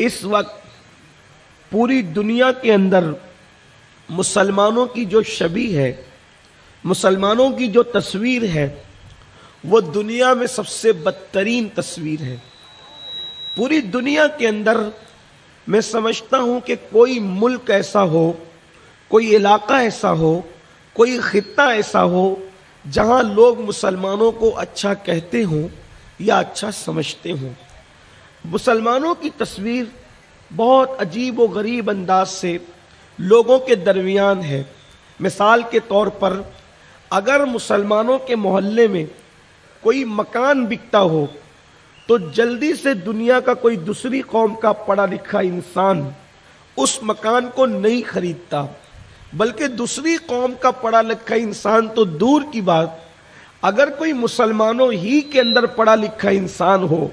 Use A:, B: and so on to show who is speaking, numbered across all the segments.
A: اس وقت پوری دنیا کے اندر مسلمانوں کی جو شبیہ ہے، مسلمانوں کی جو تصویر ہے، وہ دنیا میں سب سے بدترین تصویر ہے۔ پوری دنیا کے اندر میں سمجھتا ہوں کہ کوئی ملک ایسا ہو، کوئی علاقہ ایسا ہو، کوئی خطہ ایسا ہو جہاں لوگ مسلمانوں کو اچھا کہتے ہوں یا اچھا سمجھتے ہوں۔ مسلمانوں کی تصویر بہت عجیب و غریب انداز سے لوگوں کے درمیان ہے۔ مثال کے طور پر اگر مسلمانوں کے محلے میں کوئی مکان بکتا ہو تو جلدی سے دنیا کا کوئی دوسری قوم کا پڑھا لکھا انسان اس مکان کو نہیں خریدتا، بلکہ دوسری قوم کا پڑھا لکھا انسان تو دور کی بات، اگر کوئی مسلمانوں ہی کے اندر پڑھا لکھا انسان ہو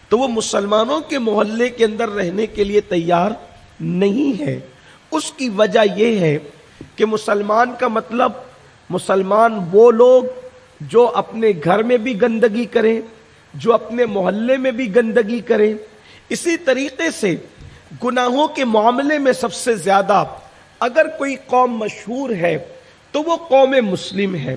A: تو وہ مسلمانوں کے محلے کے اندر رہنے کے لیے تیار نہیں ہے۔ اس کی وجہ یہ ہے کہ مسلمان کا مطلب مسلمان وہ لوگ جو اپنے گھر میں بھی گندگی کریں، جو اپنے محلے میں بھی گندگی کریں۔ اسی طریقے سے گناہوں کے معاملے میں سب سے زیادہ اگر کوئی قوم مشہور ہے تو وہ قوم مسلم ہے۔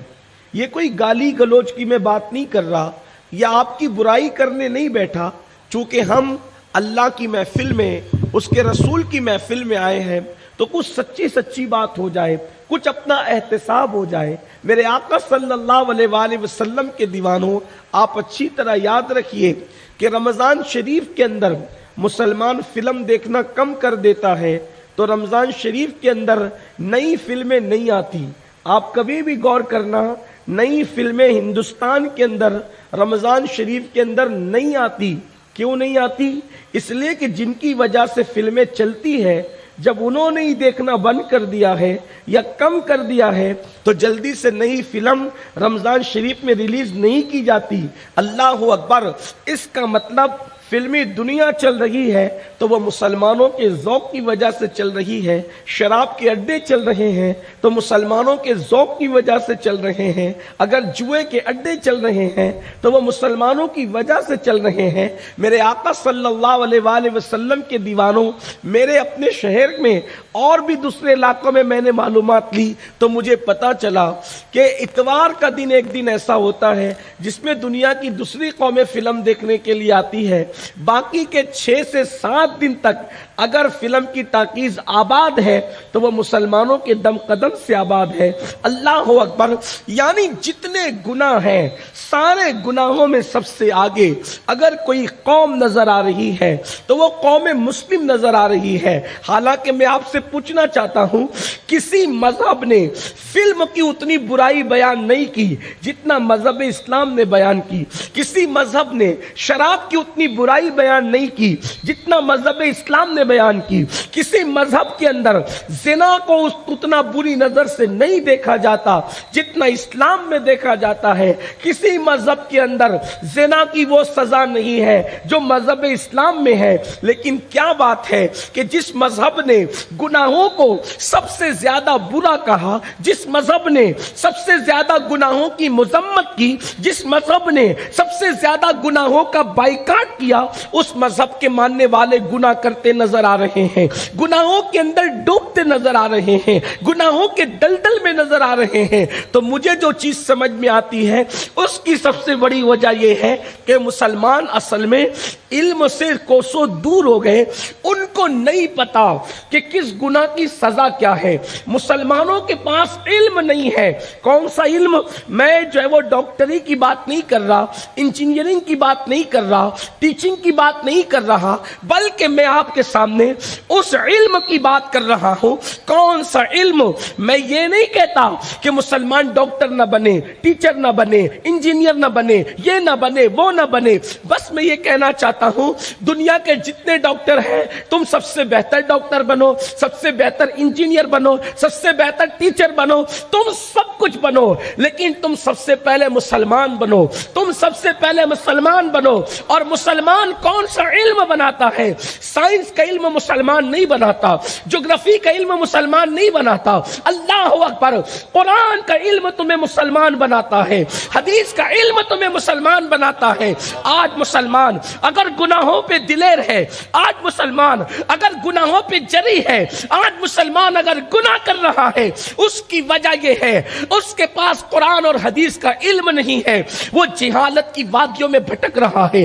A: یہ کوئی گالی گلوچ کی میں بات نہیں کر رہا یا آپ کی برائی کرنے نہیں بیٹھا، چونکہ ہم اللہ کی محفل میں، اس کے رسول کی محفل میں آئے ہیں تو کچھ سچی بات ہو جائے، کچھ اپنا احتساب ہو جائے۔ میرے آقا صلی اللہ علیہ وآلہ وسلم کے دیوانوں، آپ اچھی طرح یاد رکھیے کہ رمضان شریف کے اندر مسلمان فلم دیکھنا کم کر دیتا ہے تو رمضان شریف کے اندر نئی فلمیں نہیں آتی۔ آپ کبھی بھی غور کرنا، نئی فلمیں ہندوستان کے اندر رمضان شریف کے اندر نہیں آتی۔ کیوں نہیں آتی؟ اس لیے کہ جن کی وجہ سے فلمیں چلتی ہے، جب انہوں نے ہی دیکھنا بند کر دیا ہے یا کم کر دیا ہے تو جلدی سے نئی فلم رمضان شریف میں ریلیز نہیں کی جاتی۔ اللہ اکبر! اس کا مطلب فلمی دنیا چل رہی ہے تو وہ مسلمانوں کے ذوق کی وجہ سے چل رہی ہے۔ شراب کے اڈے چل رہے ہیں تو مسلمانوں کے ذوق کی وجہ سے چل رہے ہیں۔ اگر جوئے کے اڈے چل رہے ہیں تو وہ مسلمانوں کی وجہ سے چل رہے ہیں۔ میرے آقا صلی اللہ علیہ وآلہ وسلم کے دیوانوں، میرے اپنے شہر میں اور بھی دوسرے علاقوں میں میں نے معلومات لی تو مجھے پتا چلا کہ اتوار کا دن ایک دن ایسا ہوتا ہے جس میں دنیا کی دوسری قومیں فلم دیکھنے کے لیے آتی ہے۔ باقی کے 6 سے 7 دن تک اگر فلم کی ٹاکیز آباد ہے تو وہ مسلمانوں کے دم قدم سے آباد ہے۔ اللہ اکبر! یعنی جتنے گناہ ہیں، سارے گناہوں میں سب سے آگے اگر کوئی قوم نظر آ رہی ہے تو وہ قوم مسلم نظر آ رہی ہے۔ حالانکہ میں آپ سے پوچھنا چاہتا ہوں، کسی مذہب نے فلم کی اتنی برائی بیان نہیں کی جتنا مذہب اسلام نے بیان کی۔ کسی مذہب نے شراب کی اتنی برائی بیان نہیں کی جتنا مذہب اسلام نے بیان کی۔ کسی مذہب کے اندر زنا کو اتنا بری نظر سے نہیں دیکھا جاتا جتنا اسلام میں دیکھا جاتا ہے۔ کسی مذہب کے اندر زنا کی وہ سزا نہیں ہے جو مذہب اسلام میں ہے۔ لیکن کیا بات ہے کہ جس مذہب نے گناہوں کو سب سے زیادہ برا کہا، جس مذہب نے سب سے زیادہ گناہوں کی مذمت کی، جس مذہب نے سب سے زیادہ گناہوں کا بائیکاٹ کیا، اس مذہب کے ماننے والے گناہ کرتے نظر آ رہے ہیں، گناہوں کے اندر ڈوبتے نظر آ رہے ہیں، گناہوں کے دلدل میں نظر آ رہے ہیں۔ تو مجھے جو چیز سمجھ میں آتی ہے اس کی سب سے بڑی وجہ یہ ہے کہ مسلمان اصل میں علم سے کوسوں دور ہو گئے۔ ان کو نہیں پتا کہ کس گناہ کی سزا کیا ہے۔ مسلمانوں کے پاس علم نہیں ہے۔ کون سا علم؟ میں جو ہے وہ ڈاکٹری کی بات نہیں کر رہا، انجینئرنگ کی بات نہیں کر رہا، ٹیچنگ کی بات نہیں کر رہا، بلکہ میں آپ کے سامنے اس علم کی بات کر رہا ہوں۔ کون سا علم؟ میں یہ نہیں کہتا کہ مسلمان ڈاکٹر نہ بنے، ٹیچر نہ بنے، انجینئر نہ بنے، یہ نہ بنے، وہ نہ بنے۔ بس میں یہ کہنا چاہتا ہوں، دنیا کے جتنے ڈاکٹر ہیں تم سب سے بہتر ڈاکٹر بنو، سب سے بہتر انجینئر بنو، سب سے بہتر ٹیچر بنو، تم سب کچھ بنو، لیکن تم سب سے پہلے مسلمان بنو، تم سب سے پہلے مسلمان بنو۔ اور مسلمان کون سا علم بناتا ہے؟ سائنس کا علم مسلمان نہیں بناتا، جغرافی کا علم مسلمان نہیں بناتا، اللہ اکبر، قرآن کا علم تمہیں مسلمان بناتا ہے، حدیث کا علم تمہیں مسلمان بناتا ہے۔ آج مسلمان اگر گناہوں پہ دلیر ہے، آج مسلمان اگر گناہوں پہ جری ہے، آج مسلمان اگر گناہ کر رہا ہے، اس کی وجہ یہ ہے اس کے پاس قرآن اور حدیث کا علم نہیں ہے، وہ جہالت کی وادیوں میں بھٹک رہا ہے،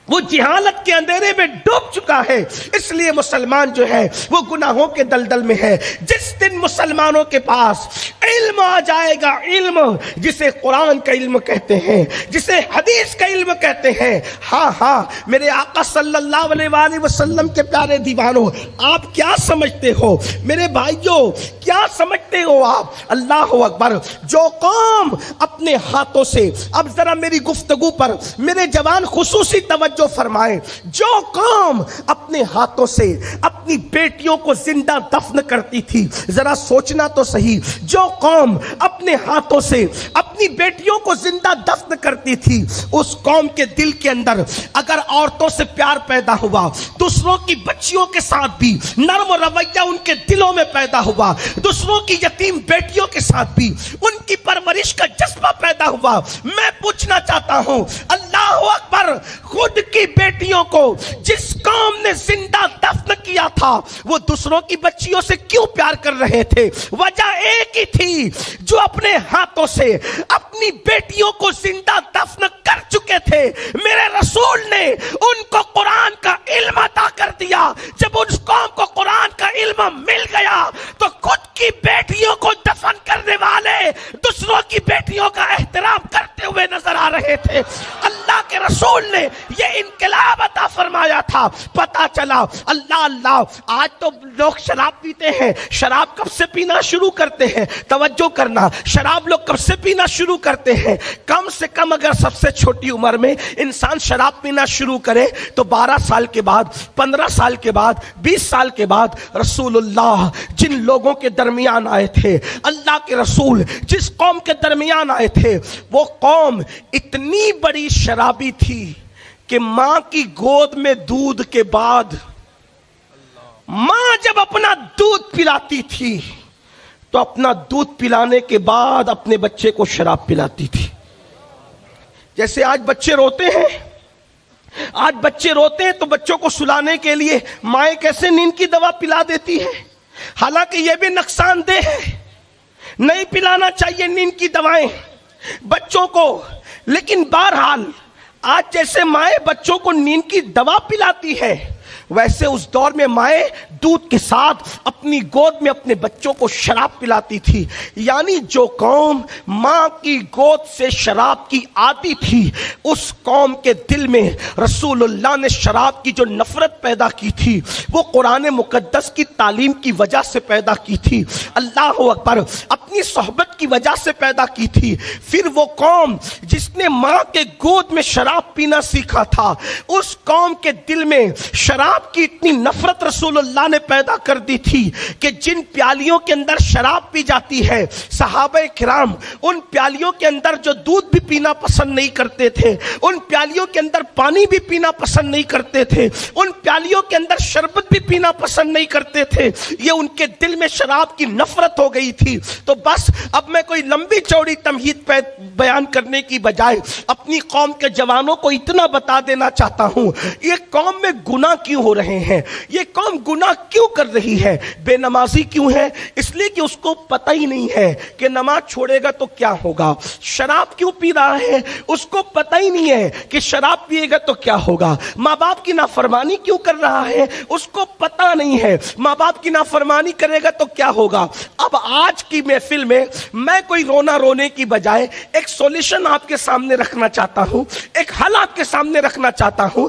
A: وہ جہالت کے اندھیرے میں ڈوب چکا ہے۔ اس لیے مسلمان جو ہے وہ گناہوں کے دلدل میں ہے۔ جس دن مسلمانوں کے پاس علم آ جائے گا، علم جسے قرآن کا علم کہتے ہیں، جسے حدیث کا علم کہتے ہیں، ہاں ہاں میرے آقا صلی اللہ علیہ وآلہ وسلم کے پیارے دیوانوں، آپ کیا سمجھتے ہو؟ میرے بھائیوں کیا سمجھتے ہو آپ؟ اللہ اکبر، جو قوم اپنے ہاتھوں سے، اب ذرا میری گفتگو پر میرے جوان خصوصی توجہ فرمائے، جو قوم اپنے ہاتھوں سے اپنی بیٹیوں کو زندہ دفن کرتی تھی، ذرا سوچنا تو صحیح، جو قوم اپنے ہاتھوں سے اپنی بیٹیوں کو زندہ دفن کرتی تھی، اس قوم کے دل کے اندر اگر عورتوں سے پیار پیدا ہوا، دوسروں کی بچیوں کے ساتھ بھی نرم رویہ ان کے دلوں میں پیدا ہوا، دوسروں کی یتیم بیٹیوں کے ساتھ بھی ان کی پرورش کا جذبہ پیدا ہوا، میں پوچھنا چاہتا ہوں، اللہ اکبر، خود کی بیٹیوں کو جس قوم نے زندہ دفن کیا تھا وہ دوسروں کی بچیوں سے کیوں پیار کر رہے تھے؟ وجہ ایک ہی تھی، جو اپنے ہاتھوں سے اپنی بیٹیوں کو زندہ دفن کر چکے تھے، میرے رسول نے ان کو قرآن کا علم عطا کر دیا۔ جب اس قوم کو قرآن کا علم مل گیا تو خود کی بیٹیوں کو دفن کرنے والے دوسروں کی بیٹیوں کا احترام کرتے ہوئے نظر آ رہے تھے۔ اللہ کے رسول نے یہ انقلاب عطا فرمایا تھا۔ پتا چلا اللہ اللہ، آج تو لوگ شراب پیتے ہیں، شراب کب سے پینا شروع کرتے ہیں؟ توجہ کرنا، شراب لوگ کب سے پینا شروع کرتے ہیں؟ کم سے کم اگر سب سے چھوٹی عمر میں انسان شراب پینا شروع کرے تو 12 سال کے بعد، 15 سال کے بعد، 20 سال کے بعد رسول اللہ جن لوگوں کے درمیان آئے تھے، اللہ کے رسول جس قوم کے درمیان آئے تھے، وہ قوم اتنی بڑی شرابی تھی کہ ماں کی گود میں دودھ کے بعد، ماں جب اپنا دودھ پلاتی تھی تو اپنا دودھ پلانے کے بعد اپنے بچے کو شراب پلاتی تھی۔ جیسے آج بچے روتے ہیں، آج بچے روتے ہیں تو بچوں کو سلانے کے لیے مائیں کیسے نیند کی دوا پلا دیتی ہے، حالانکہ یہ بھی نقصان دہ ہے، نہیں پلانا چاہیے نیند کی دوائیں بچوں کو۔ لیکن بہرحال آج جیسے مائیں بچوں کو نیند کی دوا پلاتی ہے، ویسے اس دور میں مائیں دودھ کے ساتھ اپنی گود میں اپنے بچوں کو شراب پلاتی تھی۔ یعنی جو قوم ماں کی گود سے شراب کی عادی تھی، اس قوم کے دل میں رسول اللہ نے شراب کی جو نفرت پیدا کی تھی وہ قرآن مقدس کی تعلیم کی وجہ سے پیدا کی تھی، اللہ اکبر، اپنی صحبت کی وجہ سے پیدا کی تھی۔ پھر وہ قوم جس نے ماں کے گود میں شراب پینا سیکھا تھا، اس قوم کے دل میں شراب کی اتنی نفرت رسول اللہ نے پیدا کر دی تھی کہ جن پیالیوں کے اندر شراب پی جاتی ہے، صحابہ کرام ان پیالیوں کے اندر جو دودھ بھی پینا پسند نہیں کرتے تھے، ان پیالیوں کے اندر پانی بھی پینا پسند نہیں کرتے تھے، ان پیالیوں کے اندر شربت بھی پینا پسند نہیں کرتے تھے۔ یہ ان کے دل میں شراب کی نفرت ہو گئی تھی۔ تو بس اب میں کوئی لمبی چوڑی تمہید بیان کرنے کی بجائے اپنی قوم کے جوانوں کو اتنا بتا دینا چاہتا ہوں، یہ قوم میں گناہ کیوں ہو رہے ہیں، یہ قوم گناہ کیوں کر رہی ہے، بے نمازی کیوں ہے؟ اس لیے کہ اس کو پتہ ہی نہیں ہے کہ نماز چھوڑے گا تو کیا ہوگا۔ شراب کیوں پی رہا ہے؟ اس کو پتہ ہی نہیں ہے کہ شراب پیے گا تو کیا ہوگا۔ ماں باپ کی نافرمانی کیوں کر رہا ہے؟ اس کو پتہ نہیں ہے ماں باپ کی نافرمانی کرے گا تو کیا ہوگا۔ اب آج کی محفل میں میں کوئی رونے کی بجائے ایک سولوشن آپ کے سامنے رکھنا چاہتا ہوں، ایک حل آپ کے سامنے رکھنا چاہتا ہوں۔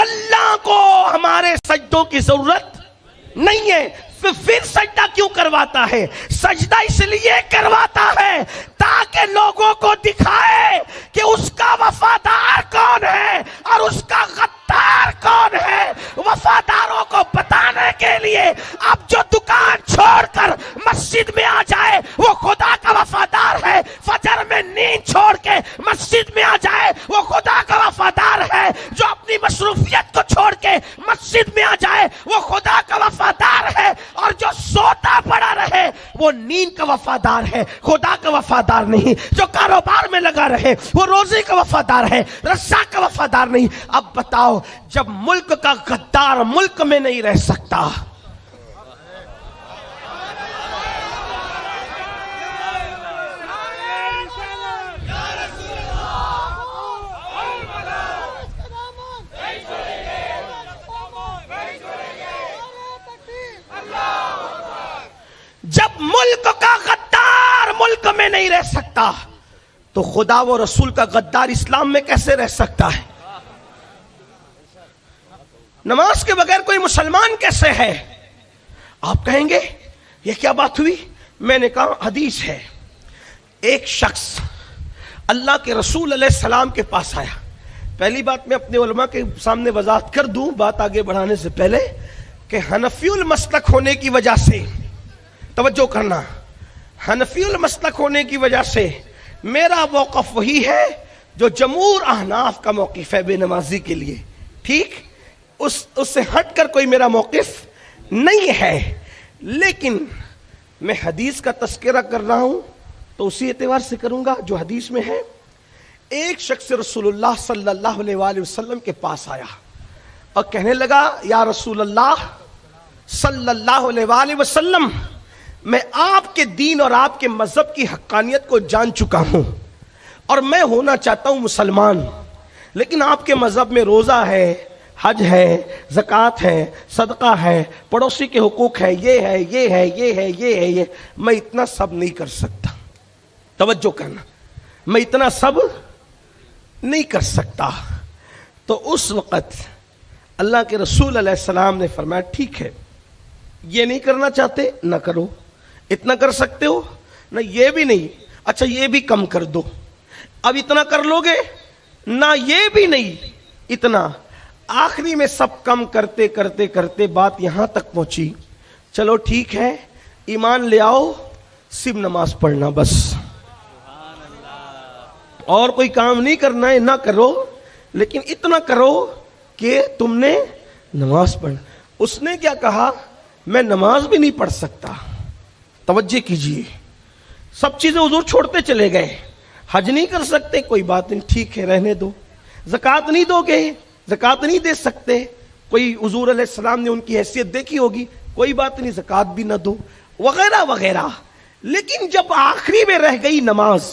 A: اللہ کو ہمارے سجدوں کی ضرورت نہیں ہے، پھر سجدہ کیوں کرواتا ہے؟ سجدہ اس لیے کرواتا ہے تاکہ لوگوں کو دکھائے کہ اس کا وفادار کون ہے اور اس کا غدار کون ہے۔ وفاداروں کو بتانے کے لیے اب جو دکان چھوڑ کر مسجد میں آ جائے وہ خدا کا وفادار ہے، فجر میں نیند چھوڑ کے مسجد میں آ جائے وہ خدا کا وفادار ہے، جو اپنی مصروفیت کو چھوڑ کے مسجد میں آ جائے وہ خدا کا وفادار ہے، اور جو سوتا پڑا رہے وہ نیند کا وفادار ہے، خدا کا وفادار نہیں۔ جو کاروبار میں لگا رہے وہ روزی کا وفادار ہے، رزاق کا وفادار نہیں۔ اب بتاؤ، جب ملک کا غدار ملک میں نہیں رہ سکتا، جب ملک کا غدار ملک میں نہیں رہ سکتا تو خدا و رسول کا غدار اسلام میں کیسے رہ سکتا ہے؟ نماز کے بغیر کوئی مسلمان کیسے ہے؟ آپ کہیں گے یہ کیا بات ہوئی؟ میں نے کہا حدیث ہے، ایک شخص اللہ کے رسول علیہ السلام کے پاس آیا۔ پہلی بات میں اپنے علماء کے سامنے وضاحت کر دوں بات آگے بڑھانے سے پہلے کہ حنفی المسلک ہونے کی وجہ سے، توجہ کرنا، حنفی المسلک ہونے کی وجہ سے میرا موقف وہی ہے جو جمہور احناف کا موقف ہے بے نمازی کے لیے، ٹھیک؟ اس سے ہٹ کر کوئی میرا موقف نہیں ہے، لیکن میں حدیث کا تذکرہ کر رہا ہوں تو اسی اعتبار سے کروں گا جو حدیث میں ہے۔ ایک شخص رسول اللہ صلی اللہ علیہ وآلہ وسلم کے پاس آیا اور کہنے لگا یا رسول اللہ صلی اللہ علیہ وآلہ وسلم، میں آپ کے دین اور آپ کے مذہب کی حقانیت کو جان چکا ہوں اور میں ہونا چاہتا ہوں مسلمان، لیکن آپ کے مذہب میں روزہ ہے، حج ہے، زکوٰۃ ہے، صدقہ ہے، پڑوسی کے حقوق ہے، یہ ہے، یہ ہے، یہ ہے، یہ ہے، یہ، میں اتنا سب نہیں کر سکتا۔ توجہ کرنا، میں اتنا سب نہیں کر سکتا۔ تو اس وقت اللہ کے رسول علیہ السلام نے فرمایا ٹھیک ہے، یہ نہیں کرنا چاہتے نہ کرو، اتنا کر سکتے ہو نہ، یہ بھی نہیں، اچھا یہ بھی کم کر دو، اب اتنا کر لو گے نہ، یہ بھی نہیں اتنا۔ آخری میں سب کم کرتے کرتے کرتے بات یہاں تک پہنچی، چلو ٹھیک ہے ایمان لے آؤ، صرف نماز پڑھنا بس، اور کوئی کام نہیں کرنا ہے نہ کرو، لیکن اتنا کرو کہ تم نے نماز پڑھنا۔ اس نے کیا کہا؟ میں نماز بھی نہیں پڑھ سکتا۔ توجہ کیجئے، سب چیزیں حضور چھوڑتے چلے گئے، حج نہیں کر سکتے، کوئی بات نہیں، ٹھیک ہے رہنے دو، زکوٰۃ نہیں دو گے، زکوٰۃ نہیں دے سکتے، کوئی حضور علیہ السلام نے ان کی حیثیت دیکھی ہوگی، کوئی بات نہیں، زکوٰۃ بھی نہ دو، وغیرہ وغیرہ۔ لیکن جب آخری میں رہ گئی نماز،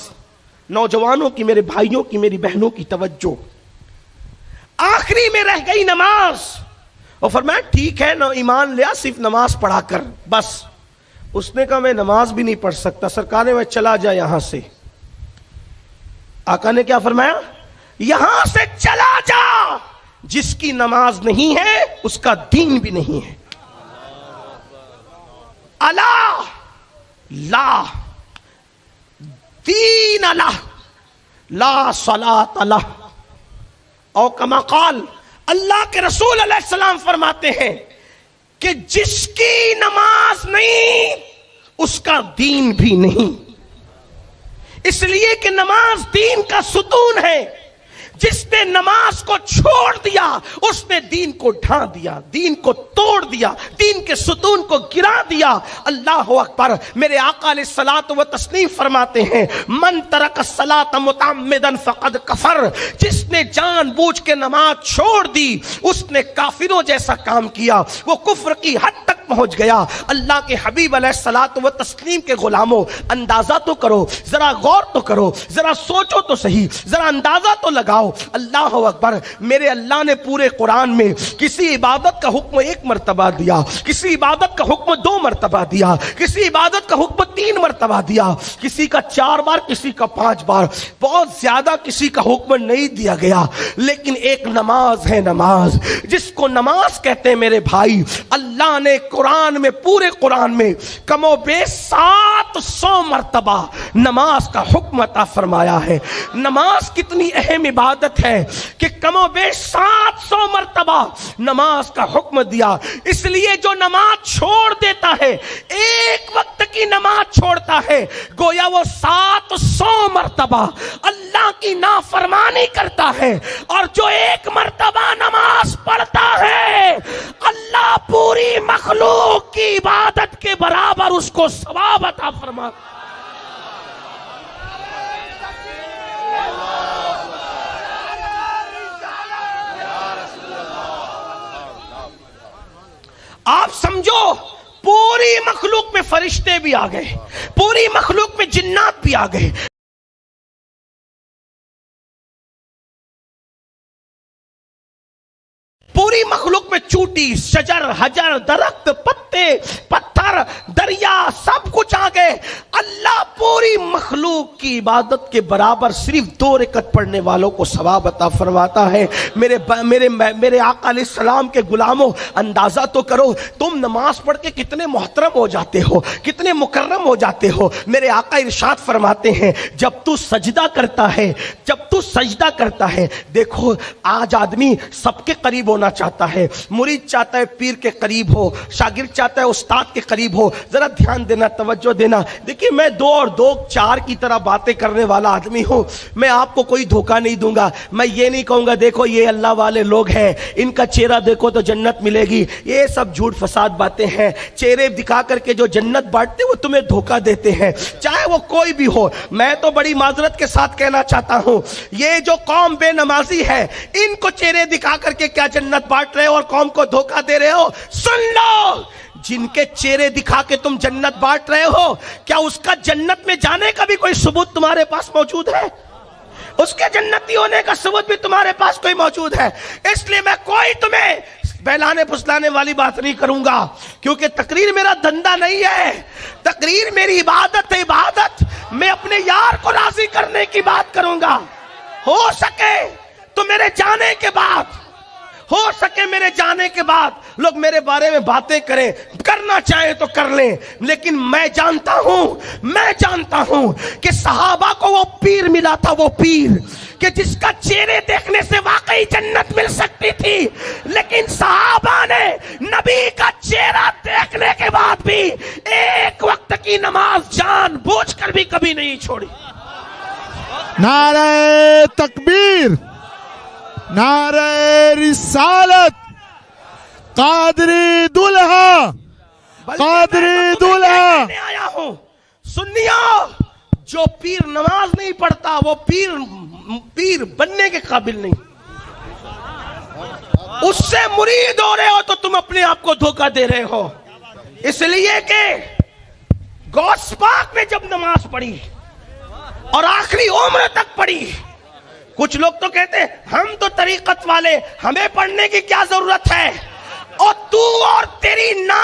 A: نوجوانوں کی، میرے بھائیوں کی، میری بہنوں کی توجہ، آخری میں رہ گئی نماز، اور فرمایا ٹھیک ہے نہ ایمان لیا، صرف نماز پڑھا کر بس۔ اس نے کہا میں نماز بھی نہیں پڑھ سکتا، سرکار نے میں چلا جا یہاں سے۔ آقا نے کیا فرمایا؟ یہاں سے چلا جا، جس کی نماز نہیں ہے اس کا دین بھی نہیں ہے۔ الا لا دین لا لا صلاۃ لا، او کما قال، اللہ کے رسول علیہ السلام فرماتے ہیں کہ جس کی نماز نہیں اس کا دین بھی نہیں، اس لیے کہ نماز دین کا ستون ہے۔ جس نے نماز کو چھوڑ دیا اس نے دین کو ڈھا دیا، دین کو توڑ دیا، دین کے ستون کو گرا دیا۔ اللہ اکبر۔ میرے آقا علیہ الصلوۃ والتسلیم فرماتے ہیں من ترک الصلاۃ متعمدا فقد کفر، جس نے جان بوجھ کے نماز چھوڑ دی اس نے کافروں جیسا کام کیا، وہ کفر کی حد تک پہنچ گیا۔ اللہ کے حبیب علیہ الصلوۃ والتسلیم کے غلاموں، اندازہ تو کرو، ذرا غور تو کرو، ذرا سوچو تو صحیح، ذرا اندازہ تو لگاؤ جاؤ۔ اللہ اکبر، میرے اللہ نے پورے قرآن میں کسی عبادت کا حکم 1 مرتبہ دیا، کسی عبادت کا حکم 2 مرتبہ دیا، کسی عبادت کا حکم 3 مرتبہ دیا، کسی کا 4 بار، کسی کا 5 بار، بہت زیادہ کسی کا حکم نہیں دیا گیا۔ لیکن ایک نماز ہے، نماز جس کو نماز کہتے ہیں میرے بھائی، اللہ نے قرآن میں، پورے قرآن میں کم و بیش 700 مرتبہ نماز کا حکم عطا فرمایا ہے۔ نماز کتنی اہم عبادت ہے کہ کم و بیش 700 مرتبہ نماز کا حکم دیا۔ اس لیے جو نماز چھوڑ دیتا ہے، ایک وقت کی نماز چھوڑتا ہے، گویا وہ 700 مرتبہ اللہ کی نافرمانی کرتا ہے، اور جو 1 مرتبہ نماز پڑھتا ہے، اللہ پوری مخلوق کی عبادت کے برابر اس کو ثواب عطا فرماتا ہے۔ آپ سمجھو پوری مخلوق میں فرشتے بھی آ گئے، پوری مخلوق میں جنات بھی آ گئے، پوری مخلوق میں چوٹی، شجر، حجر، درخت، پتے، پتھر، دریا، سب کچھ آ گئے۔ اللہ پوری مخلوق کی عبادت کے برابر صرف 2 رکعت پڑھنے والوں کو ثواب عطا فرماتا ہے۔ میرے آقا علیہ السلام کے غلاموں، اندازہ تو کرو تم نماز پڑھ کے کتنے محترم ہو جاتے ہو، کتنے مکرم ہو جاتے ہو۔ میرے آقا ارشاد فرماتے ہیں، جب تو سجدہ کرتا ہے، جب تو سجدہ کرتا ہے، دیکھو آج آدمی سب کے قریب ہونا چاہتا ہے، مرید چاہتا ہے پیر کے قریب ہو، شاگرد چاہتا ہے استاد کے قریب ہو۔ ذرا دھیان دینا، توجہ دینا۔ دیکھیے میں 2 اور 2 4 کی طرح باتیں کرنے والا آدمی ہوں، میں آپ کو کوئی دھوکہ نہیں دوں گا۔ میں یہ نہیں کہوں گا دیکھو یہ اللہ والے لوگ ہیں، ان کا چہرہ دیکھو تو جنت ملے گی، یہ سب جھوٹ فساد باتیں ہیں۔ چہرے دکھا کر کے جو جنت بانٹتے وہ تمہیں دھوکہ دیتے ہیں، چاہے وہ کوئی بھی ہو۔ میں تو بڑی معذرت کے ساتھ کہنا چاہتا ہوں، یہ جو قوم بے نمازی ہے، ان کو چہرے دکھا کر کے کیا جنت بانٹ رہے ہو اور قوم کو دھوکہ دے رہے ہو؟ سن لو، جن کے چہرے دکھا کے تم جنت بانٹ رہے ہو، کیا اس کا جنت میں جانے کا بھی کوئی ثبوت تمہارے پاس موجود ہے؟ اس کے جنتی ہونے کا ثبوت بھی تمہارے پاس کوئی موجود ہے؟ اس لیے میں کوئی تمہیں بہلانے پھسلانے والی بات نہیں کروں گا، کیونکہ تقریر میرا دھندا نہیں ہے، تقریر میری عبادت ہے، عبادت۔ میں اپنے یار کو راضی کرنے کی بات کروں گا۔ ہو سکے تو میرے جانے کے بعد، ہو سکے میرے جانے کے بعد لوگ میرے بارے میں باتیں کریں، کرنا چاہیں تو کر لیں، لیکن میں جانتا ہوں کہ صحابہ کو وہ پیر ملا تھا، وہ پیر کہ جس کا چہرے دیکھنے سے واقعی جنت مل سکتی تھی، لیکن صحابہ نے نبی کا چہرہ دیکھنے کے بعد بھی 1 وقت کی نماز جان بوجھ کر بھی کبھی نہیں چھوڑی۔
B: نعرہ تکبیر، نعرہ رسالت، قادری دلہا، قادری دلہا۔
A: آیا ہوں سنیو، جو پیر نماز نہیں پڑھتا وہ پیر بننے کے قابل نہیں، اس سے مرید ہو رہے ہو تو تم اپنے آپ کو دھوکہ دے رہے ہو۔ اس لیے کہ غوث پاک نے جب نماز پڑھی اور آخری عمر تک پڑھی، کچھ لوگ تو کہتے ہیں ہم تو طریقت والے، ہمیں پڑھنے کی کیا ضرورت ہے، اور تو اور تیری نا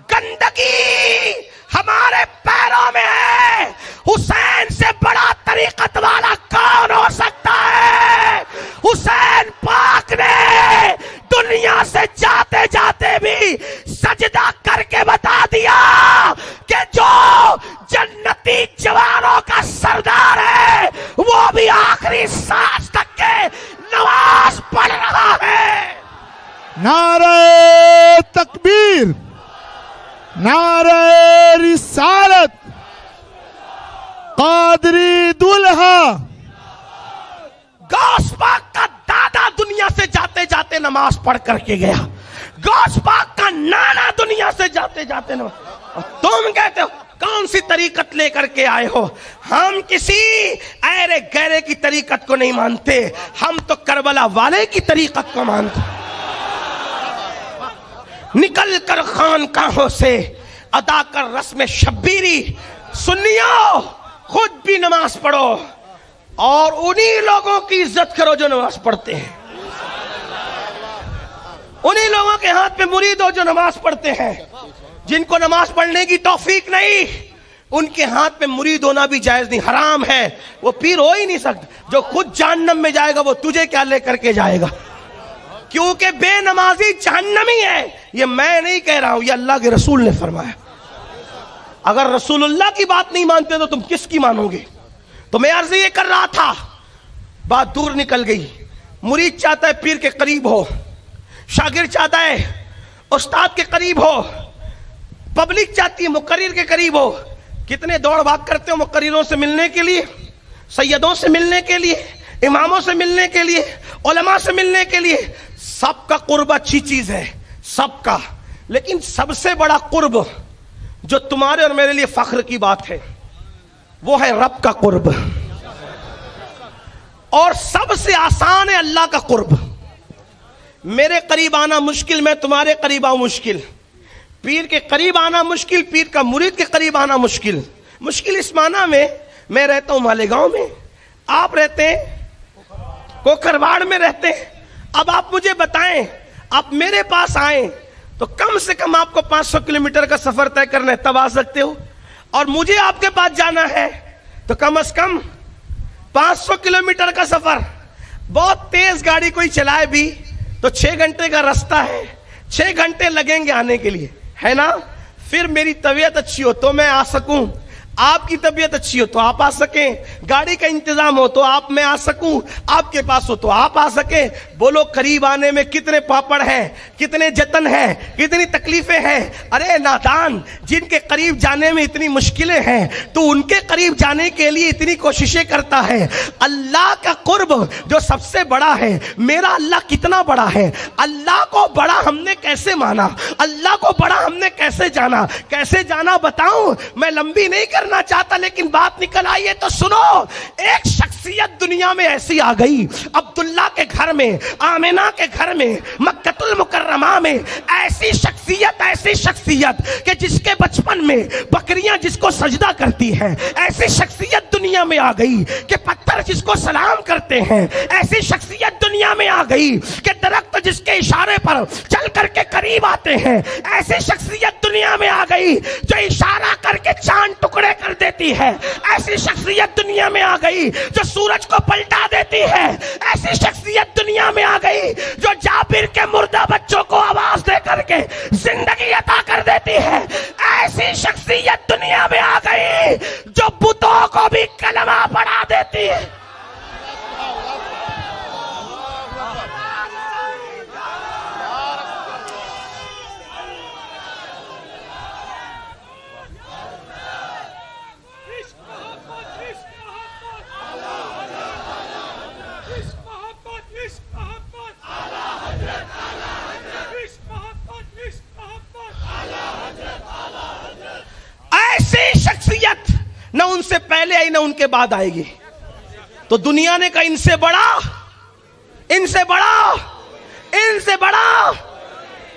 A: گندگی ہمارے پیروں میں ہے۔ حسین سے بڑا طریقت والا کون ہو سکتا ہے؟ حسین پاک نے دنیا سے جاتے جاتے بھی سجدہ کر کے بتا دیا کہ جو جنتی جوانوں کا سردار ہے وہ بھی آخری سانس تک کے نماز پڑھ رہا ہے۔
B: نعرہ تکبیر، نعرہ رسالت، قادری دلہا۔
A: غوث پاک کا دادا دنیا سے جاتے جاتے نماز پڑھ کر کے گیا، غوث پاک کا نانا دنیا سے جاتے جاتے نماز۔ تم کہتے ہو کون سی طریقت لے کر کے آئے ہو؟ ہم کسی ایرے گہرے کی طریقت کو نہیں مانتے، ہم تو کربلا والے کی طریقت کو مانتے۔ نکل کر خانقاہوں سے ادا کر رسم شبیری، سنیو خود بھی نماز پڑھو، اور انہی لوگوں کی عزت کرو جو نماز پڑھتے ہیں. انہی لوگوں کے ہاتھ میں مرید ہو جو نماز پڑھتے ہیں. جن کو نماز پڑھنے کی توفیق نہیں, ان کے ہاتھ میں مرید ہونا بھی جائز نہیں, حرام ہے. وہ پیر ہو ہی نہیں سکتا. جو خود جہنم میں جائے گا وہ تجھے کیا لے کر کے جائے گا, کیونکہ بے نمازی جہنمی ہے. یہ میں نہیں کہہ رہا ہوں, یہ اللہ کے رسول نے فرمایا. اگر رسول اللہ کی بات نہیں مانتے تو تم کس کی مانو گے؟ تو میں عرض یہ کر رہا تھا, بات دور نکل گئی. مرید چاہتا ہے پیر کے قریب ہو, شاگرد چاہتا ہے استاد کے قریب ہو, پبلک چاہتی ہے مقرر کے قریب ہو. کتنے دوڑ بھاگ کرتے ہو مقرروں سے ملنے کے لیے, سیدوں سے ملنے کے لیے, اماموں سے ملنے کے لیے, علماء سے ملنے کے لیے. سب کا قرب اچھی چیز ہے, سب کا, لیکن سب سے بڑا قرب جو تمہارے اور میرے لیے فخر کی بات ہے وہ ہے رب کا قرب. اور سب سے آسان ہے اللہ کا قرب. میرے قریب آنا مشکل, میں تمہارے قریب آؤں مشکل. پیر کے قریب آنا مشکل, پیر کا مرید کے قریب آنا مشکل. مشکل اس معنی میں رہتا ہوں مالیگاؤں میں, آپ رہتے ہیں کوکرواڑ میں رہتے ہیں. اب آپ مجھے بتائیں, آپ میرے پاس آئیں تو کم سے کم آپ کو 500 کلومیٹر کا سفر طے کرنا ہے, تب آ سکتے ہو. اور مجھے آپ کے پاس جانا ہے تو کم از کم 500 کلومیٹر کا سفر. بہت تیز گاڑی کوئی چلائے بھی تو 6 گھنٹے کا راستہ ہے, 6 گھنٹے لگیں گے آنے کے لیے, ہے نا. پھر میری طبیعت اچھی ہو تو میں آ سکوں, آپ کی طبیعت اچھی ہو تو آپ آ سکیں, گاڑی کا انتظام ہو تو آپ میں آ سکوں, آپ کے پاس ہو تو آپ آ سکیں. بولو قریب آنے میں کتنے پاپڑ ہیں, کتنے جتن ہیں, کتنی تکلیفیں ہیں. ارے نادان, جن کے قریب جانے میں اتنی مشکلیں ہیں تو ان کے قریب جانے کے لیے اتنی کوششیں کرتا ہے. اللہ کا قرب جو سب سے بڑا ہے, میرا اللہ کتنا بڑا ہے. اللہ کو بڑا ہم نے کیسے مانا, اللہ کو بڑا ہم نے کیسے جانا, کیسے جانا بتاؤں. میں لمبی نہیں کرنا چاہتا لیکن بات نکل آئی ہے تو سنو. ایک شخصیت دنیا میں ایسی آ گئی, عبداللہ کے گھر میں, آمینہ کے گھر میں, مکۃ المکرمہ میں. ایسی شخصیت کہ جس کے بچپن میں بکریاں جس کو سجدہ کرتی ہیں. ایسی شخصیت دنیا میں آ گئی کہ پتھر جس کو سلام کرتے ہیں. ایسی شخصیت دنیا میں آ گئی کہ درخت جس کے اشارے پر چل کر کے قریب آتے ہیں. ایسی شخصیت دنیا میں آ گئی جو اشارہ کر کے چاند ٹکڑے کر دیتی ہے. ایسی شخصیت دنیا میں آ گئی جو سورج کو پلٹا دیتی ہے. ایسی شخصیت دنیا میں آ گئی جو جابر کے مردہ بچوں کو آواز دے کر کے زندگی عطا کر دیتی ہے. ایسی شخصیت دنیا میں آ گئی جو بتوں کو بھی کلمہ پڑھا دیتی ہے. ایسی شخصیت نہ ان سے پہلے آئی نہ ان کے بعد آئے گی. تو دنیا نے کہا ان سے بڑا, ان سے بڑا, ان سے بڑا.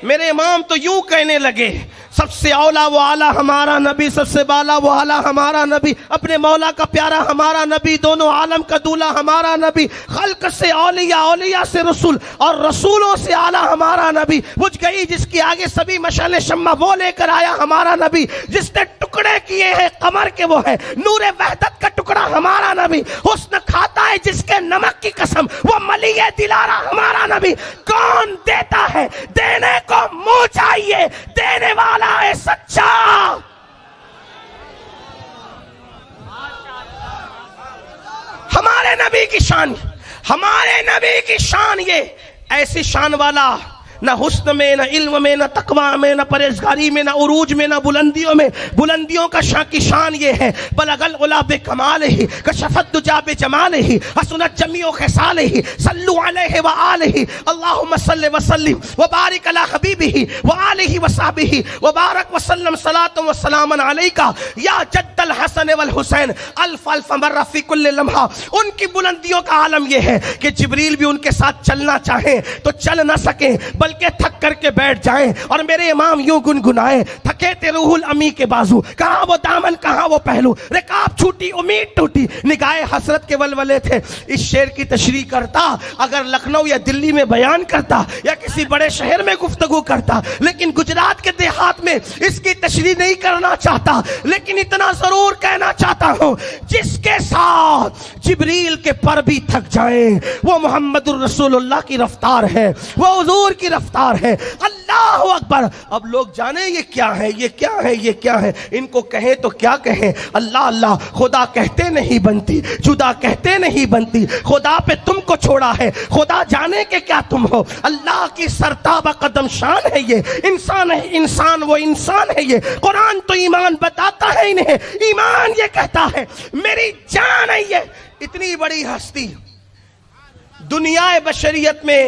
A: میرے امام تو یوں کہنے لگے, سب سے اولا وہ اعلیٰ ہمارا نبی, سب سے بالا وہ اعلیٰ ہمارا نبی, اپنے مولا کا پیارا ہمارا نبی, دونوں عالم کا دولہ ہمارا نبی, خلق سے اولیاء, اولیاء سے رسول, اور رسولوں سے اعلیٰ ہمارا نبی. بجھ گئی جس کے آگے سبھی مشعل شمع وہ لے کر آیا ہمارا نبی. جس نے ٹکڑے کیے ہیں قمر کے وہ ہے نور وحدت کا ٹکڑا ہمارا نبی. حسن کھاتا ہے جس کے نمک کی قسم وہ ملی دلارا ہمارا نبی. کون دیتا ہے, دینے کو منہ چاہیے, دینے والا ہے سچا. ہمارے نبی کی شان, ہمارے نبی کی شان یہ, ایسی شان والا نہ حسن میں, نہ علم میں, نہ تقوی میں, نہ پرہیزگاری میں, نہ عروج میں, نہ بلندیوں میں. بلندیوں کا کی شان یہ ہے, بلغ العلا بکمالہ, کشف الدجی بجمالہ, حسنت جمیع خصالہ, صلوا علیہ وآلہ, اللہم صل وسلم وبارک علی حبیبہ وآلہ وصحبہ وبارک وسلم صلاۃ وسلام علیک یا جد الحسن والحسین الف الف مرہ فی کل لمحہ. ان کی بلندیوں کا عالم یہ ہے کہ جبریل بھی ان کے ساتھ چلنا چاہیں تو چل نہ سکیں, بلکہ تھک کر کے بیٹھ جائیں اور میرے امام یوں گنگنائے، تھکے تھے روح الامی کے بازو، کہاں وہ دامن کہاں وہ پہلو، رکاب چھوٹی امید ٹوٹی، نگاہ حسرت کے ولولے تھے۔ اس شعر کی تشریح کرتا اگر لکھنؤ یا دلی میں بیان کرتا یا کسی بڑے شہر میں گفتگو کرتا، لیکن گجرات کے دیہات میں اس کی تشریح نہیں کرنا چاہتا، لیکن اتنا ضرور کہنا چاہتا ہوں، جس کے ساتھ جبریل کے پر بھی تھک جائیں وہ محمد الرسول اللہ کی رفتار ہے، وہ حضور کی رفتار ہے۔ اللہ اکبر۔ اب لوگ جانے یہ کیا ہے، یہ کیا ہے، یہ کیا ہے، ان کو کہیں تو کیا کہیں؟ اللہ اللہ، خدا کہتے نہیں بنتی، جدا کہتے نہیں بنتی، خدا پہ تم کو چھوڑا ہے، خدا جانے کے کیا تم ہو۔ اللہ کی سرتابہ قدم شان ہے یہ، انسان ہے انسان، وہ انسان ہے یہ۔ قرآن تو ایمان بتاتا ہے انہیں، ایمان یہ کہتا ہے میری جان ہے یہ۔ اتنی بڑی ہستی دنیا بشریت میں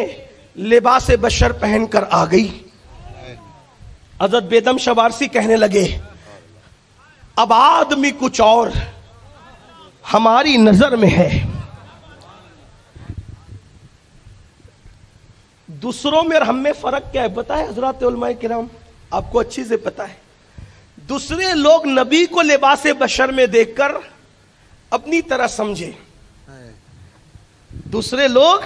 A: لباس بشر پہن کر آ گئی۔ حضرت بیدم شوارسی کہنے لگے اب آدمی کچھ اور ہماری نظر میں ہے۔ دوسروں میں اور ہم میں فرق کیا ہے پتہ ہے حضرات علماء کرام؟ آپ کو اچھی سے پتہ ہے۔ دوسرے لوگ نبی کو لباس بشر میں دیکھ کر اپنی طرح سمجھے، دوسرے لوگ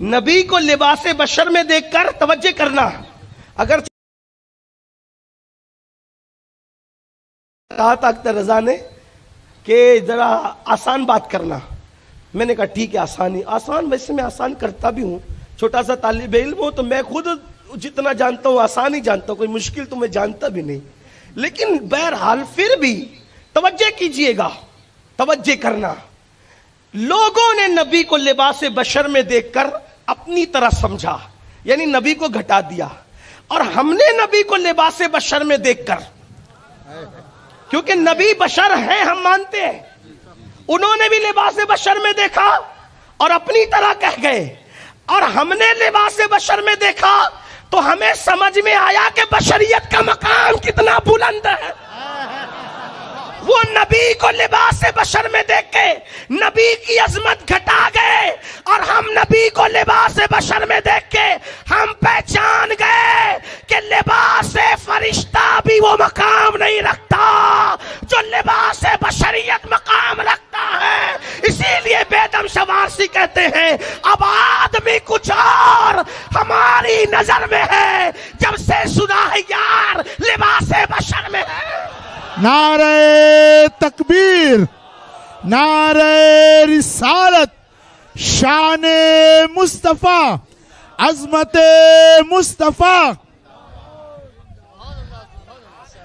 A: نبی کو لباس بشر میں دیکھ کر توجہ کرنا، اگر کہا تھا اختر رضا نے کہ ذرا آسان بات کرنا، میں نے کہا ٹھیک ہے آسان، ویسے میں آسان کرتا بھی ہوں، چھوٹا سا طالب علم ہوں تو میں خود جتنا جانتا ہوں آسان ہی جانتا ہوں، کوئی مشکل تو میں جانتا بھی نہیں، لیکن بہرحال پھر بھی توجہ کیجئے گا، توجہ کرنا۔ لوگوں نے نبی کو لباس بشر میں دیکھ کر اپنی طرح سمجھا، یعنی نبی کو گھٹا دیا، اور ہم نے نبی کو لباس بشر میں دیکھ کر، کیونکہ نبی بشر ہیں ہم مانتے ہیں، انہوں نے بھی لباس بشر میں دیکھا اور اپنی طرح کہہ گئے، اور ہم نے لباس بشر میں دیکھا تو ہمیں سمجھ میں آیا کہ بشریت کا مقام کتنا بلند ہے۔ وہ نبی کو لباس بشر میں دیکھ کے نبی کی عظمت گھٹا گئے، اور ہم نبی کو لباس بشر میں دیکھ کے ہم پہچان گئے کہ لباس فرشتہ بھی وہ مقام نہیں رکھتا جو لباس بشریت مقام رکھتا ہے۔ اسی لیے بیدم شوارسی کہتے ہیں اب آدمی کچھ اور ہماری نظر میں ہے، جب سے سنا ہے یار لباس بشر میں ہے۔
B: نعرہ تکبیر، نعرہ رسالت، شان مصطفیٰ، عظمت مصطفیٰ۔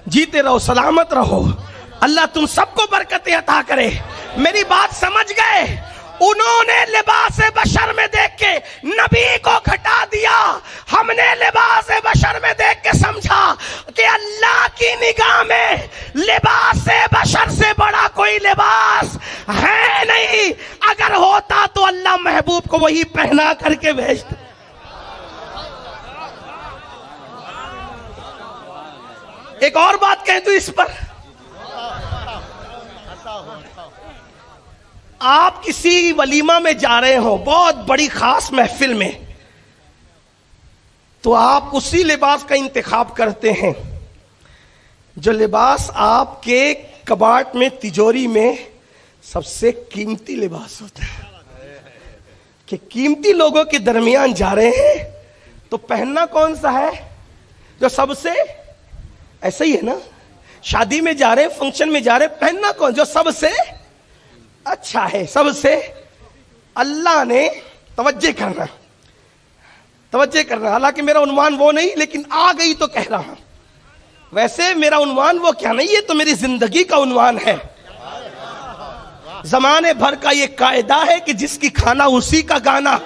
A: جیتے رہو، سلامت رہو، اللہ تم سب کو برکتیں عطا کرے۔ میری بات سمجھ گئے؟ انہوں نے لباس بشر میں دیکھ کے نبی کو گھٹا دیا، ہم نے لباس بشر میں دیکھ کے سمجھا کہ اللہ کی نگاہ میں لباس بشر سے بڑا کوئی لباس ہے نہیں، اگر ہوتا تو اللہ محبوب کو وہی پہنا کر کے بھیجتا۔ ایک اور بات کہہ دوں اس پر، آپ کسی ولیمہ میں جا رہے ہو، بہت بڑی خاص محفل میں، تو آپ اسی لباس کا انتخاب کرتے ہیں جو لباس آپ کے کباڑ میں، تجوری میں سب سے قیمتی لباس ہوتا ہے، کہ قیمتی لوگوں کے درمیان جا رہے ہیں تو پہننا کون سا ہے جو سب سے، ایسا ہی ہے نا، شادی میں جا رہے ہیں، فنکشن میں جا رہے ہیں، پہننا کون جو سب سے اچھا ہے، سب سے۔ اللہ نے توجہ کرنا، توجہ کرنا، حالانکہ میرا عنوان وہ نہیں، لیکن آ گئی تو کہہ رہا ہوں۔ ویسے میرا عنوان وہ کیا نہیں، یہ تو میری زندگی کا عنوان ہے۔ زمانے بھر کا یہ قاعدہ ہے کہ جس کی کھانا اسی کا گانا،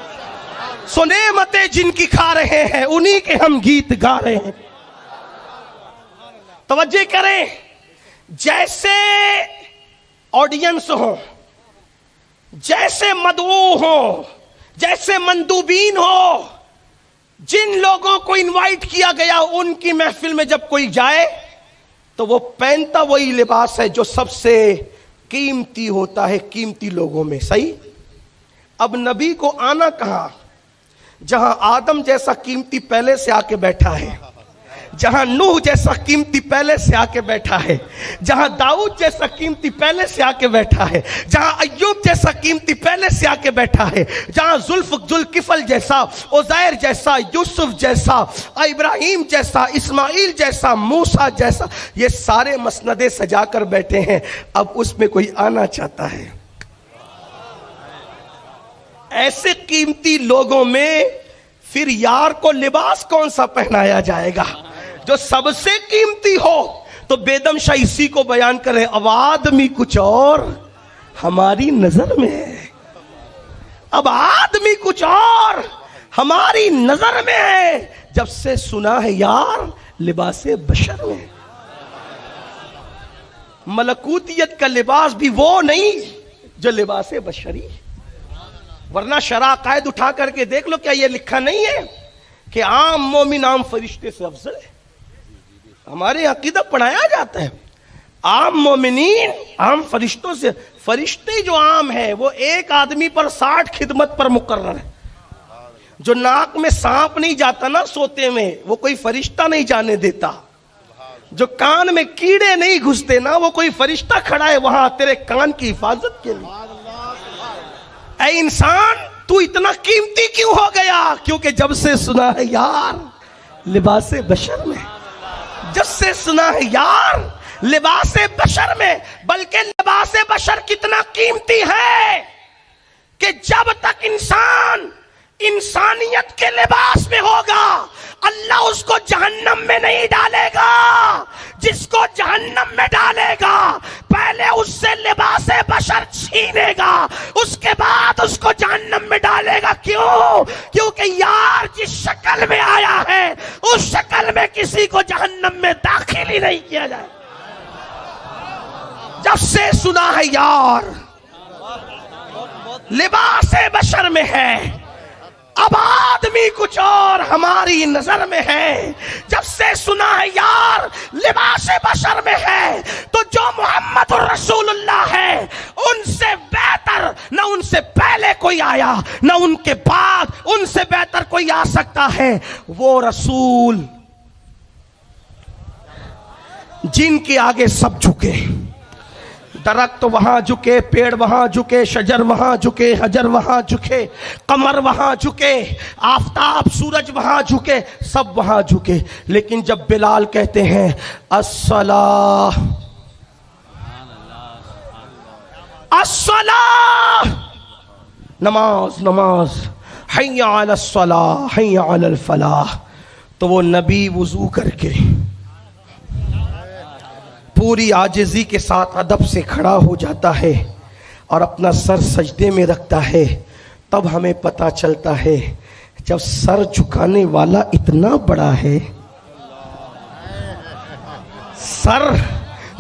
A: سو نعمتیں جن کی کھا رہے ہیں انہی کے ہم گیت گا رہے ہیں۔ توجہ کریں، جیسے آڈینس ہو، جیسے مدعو ہو، جیسے مندوبین ہو، جن لوگوں کو انوائٹ کیا گیا ان کی محفل میں جب کوئی جائے تو وہ پہنتا وہی لباس ہے جو سب سے قیمتی ہوتا ہے قیمتی لوگوں میں، صحیح؟ اب نبی کو آنا کہاں؟ جہاں آدم جیسا قیمتی پہلے سے آ کے بیٹھا ہے، جہاں نوح جیسا قیمتی پہلے سے آ کے بیٹھا ہے، جہاں داؤد جیسا قیمتی پہلے سے آ کے بیٹھا ہے، جہاں ایوب جیسا قیمتی پہلے سے آ کے بیٹھا ہے، جہاں ذوالکفل جیسا، عزیر جیسا، یوسف جیسا، ابراہیم جیسا، اسماعیل جیسا، موسیٰ جیسا، یہ سارے مسندیں سجا کر بیٹھے ہیں. اب اس میں کوئی آنا چاہتا ہے. ایسے قیمتی لوگوں میں پھر یار کو لباس کون سا پہنایا جائے گا جو سب سے قیمتی ہو؟ تو بیدم شاہ اسی کو بیان کرے، اب آدمی کچھ اور ہماری نظر میں ہے، اب آدمی کچھ اور ہماری نظر میں ہے، جب سے سنا ہے یار لباس بشر میں. ملکوتیت کا لباس بھی وہ نہیں جو لباس بشری، ورنہ شرع قائد اٹھا کر کے دیکھ لو، کیا یہ لکھا نہیں ہے کہ عام مومن عام فرشتے سے افضل ہے؟ ہمارے عقیدہ پڑھایا جاتا ہے عام مومنین عام فرشتوں سے. فرشتے جو عام ہے وہ ایک آدمی پر 60 خدمت پر مقرر ہے. جو ناک میں سانپ نہیں جاتا نا سوتے میں، وہ کوئی فرشتہ نہیں جانے دیتا. جو کان میں کیڑے نہیں گھستے نا، وہ کوئی فرشتہ کھڑا ہے وہاں تیرے کان کی حفاظت کے لیے. اے انسان تو اتنا قیمتی کیوں ہو گیا؟ کیونکہ جب سے سنا ہے یار لباس بشر میں، جب سے سنا ہے یار لباس بشر میں. بلکہ لباس بشر کتنا قیمتی ہے کہ جب تک انسان انسانیت کے لباس میں ہوگا اللہ اس کو جہنم میں نہیں ڈالے گا. جس کو جہنم میں ڈالے گا پہلے اس سے لباس بشر چھینے گا، اس کے بعد اس کو جہنم میں ڈالے گا. کیوں؟ کیونکہ یار جس شکل میں آیا ہے اس شکل میں کسی کو جہنم میں داخل ہی نہیں کیا جائے. جب سے سنا ہے یار لباس بشر میں ہے، اب آدمی کچھ اور ہماری نظر میں ہے. جب سے سنا ہے یار لباس بشر میں ہے، تو جو محمد الرسول اللہ ہے ان سے بہتر نہ ان سے پہلے کوئی آیا نہ ان کے بعد ان سے بہتر کوئی آ سکتا ہے. وہ رسول جن کے آگے سب جھکے، درخت وہاں جھکے، پیڑ وہاں جھکے، شجر وہاں جھکے، حجر وہاں جھکے، قمر وہاں جھکے، آفتاب سورج وہاں جھکے، سب وہاں جھکے. لیکن جب بلال کہتے ہیں الصلاۃ الصلاۃ، نماز نماز، حی علی الصلاۃ حی علی الفلاح، تو وہ نبی وضو کر کے پوری عاجزی کے ساتھ ادب سے کھڑا ہو جاتا ہے اور اپنا سر سجدے میں رکھتا ہے. تب ہمیں پتا چلتا ہے جب سر جھکانے والا اتنا بڑا ہے، سر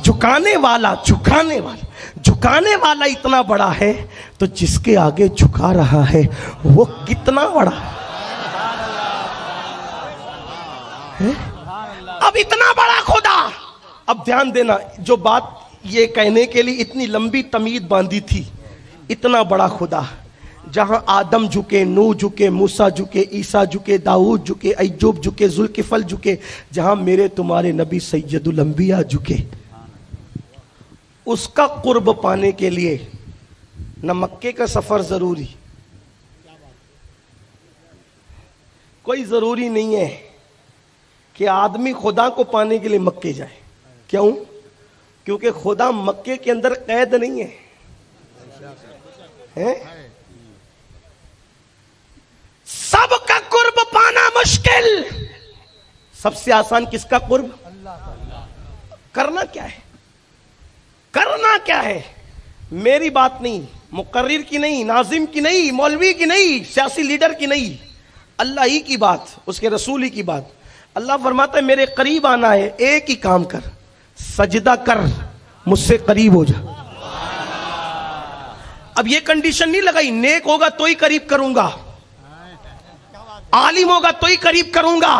A: جھکانے والا اتنا بڑا ہے، تو جس کے آگے جھکا رہا ہے وہ کتنا بڑا ہے. اب اتنا بڑا خدا. اب دھیان دینا، جو بات یہ کہنے کے لیے اتنی لمبی تمہید باندھی تھی، اتنا بڑا خدا جہاں آدم جھکے، نوح جھکے، موسیٰ جھکے، عیسیٰ جھکے، داؤد جھکے، ایوب جھکے، ذوالکفل جھکے، جہاں میرے تمہارے نبی سید الانبیاء جھکے، اس کا قرب پانے کے لیے نہ مکے کا سفر ضروری، کوئی ضروری نہیں ہے کہ آدمی خدا کو پانے کے لیے مکے جائے. کیوں؟ کیونکہ خدا مکے کے اندر قید نہیں ہے. سب کا قرب پانا مشکل. سب سے آسان کس کا قرب؟ کرنا کیا ہے؟ کرنا کیا ہے؟ میری بات نہیں، مقرر کی نہیں، ناظم کی نہیں، مولوی کی نہیں، سیاسی لیڈر کی نہیں، اللہ ہی کی بات، اس کے رسول ہی کی بات. اللہ فرماتا ہے میرے قریب آنا ہے، ایک ہی کام کر، سجدہ کر، مجھ سے قریب ہو جا. اب یہ کنڈیشن نہیں لگائی نیک ہوگا تو ہی قریب کروں گا، عالم ہوگا تو ہی قریب کروں گا،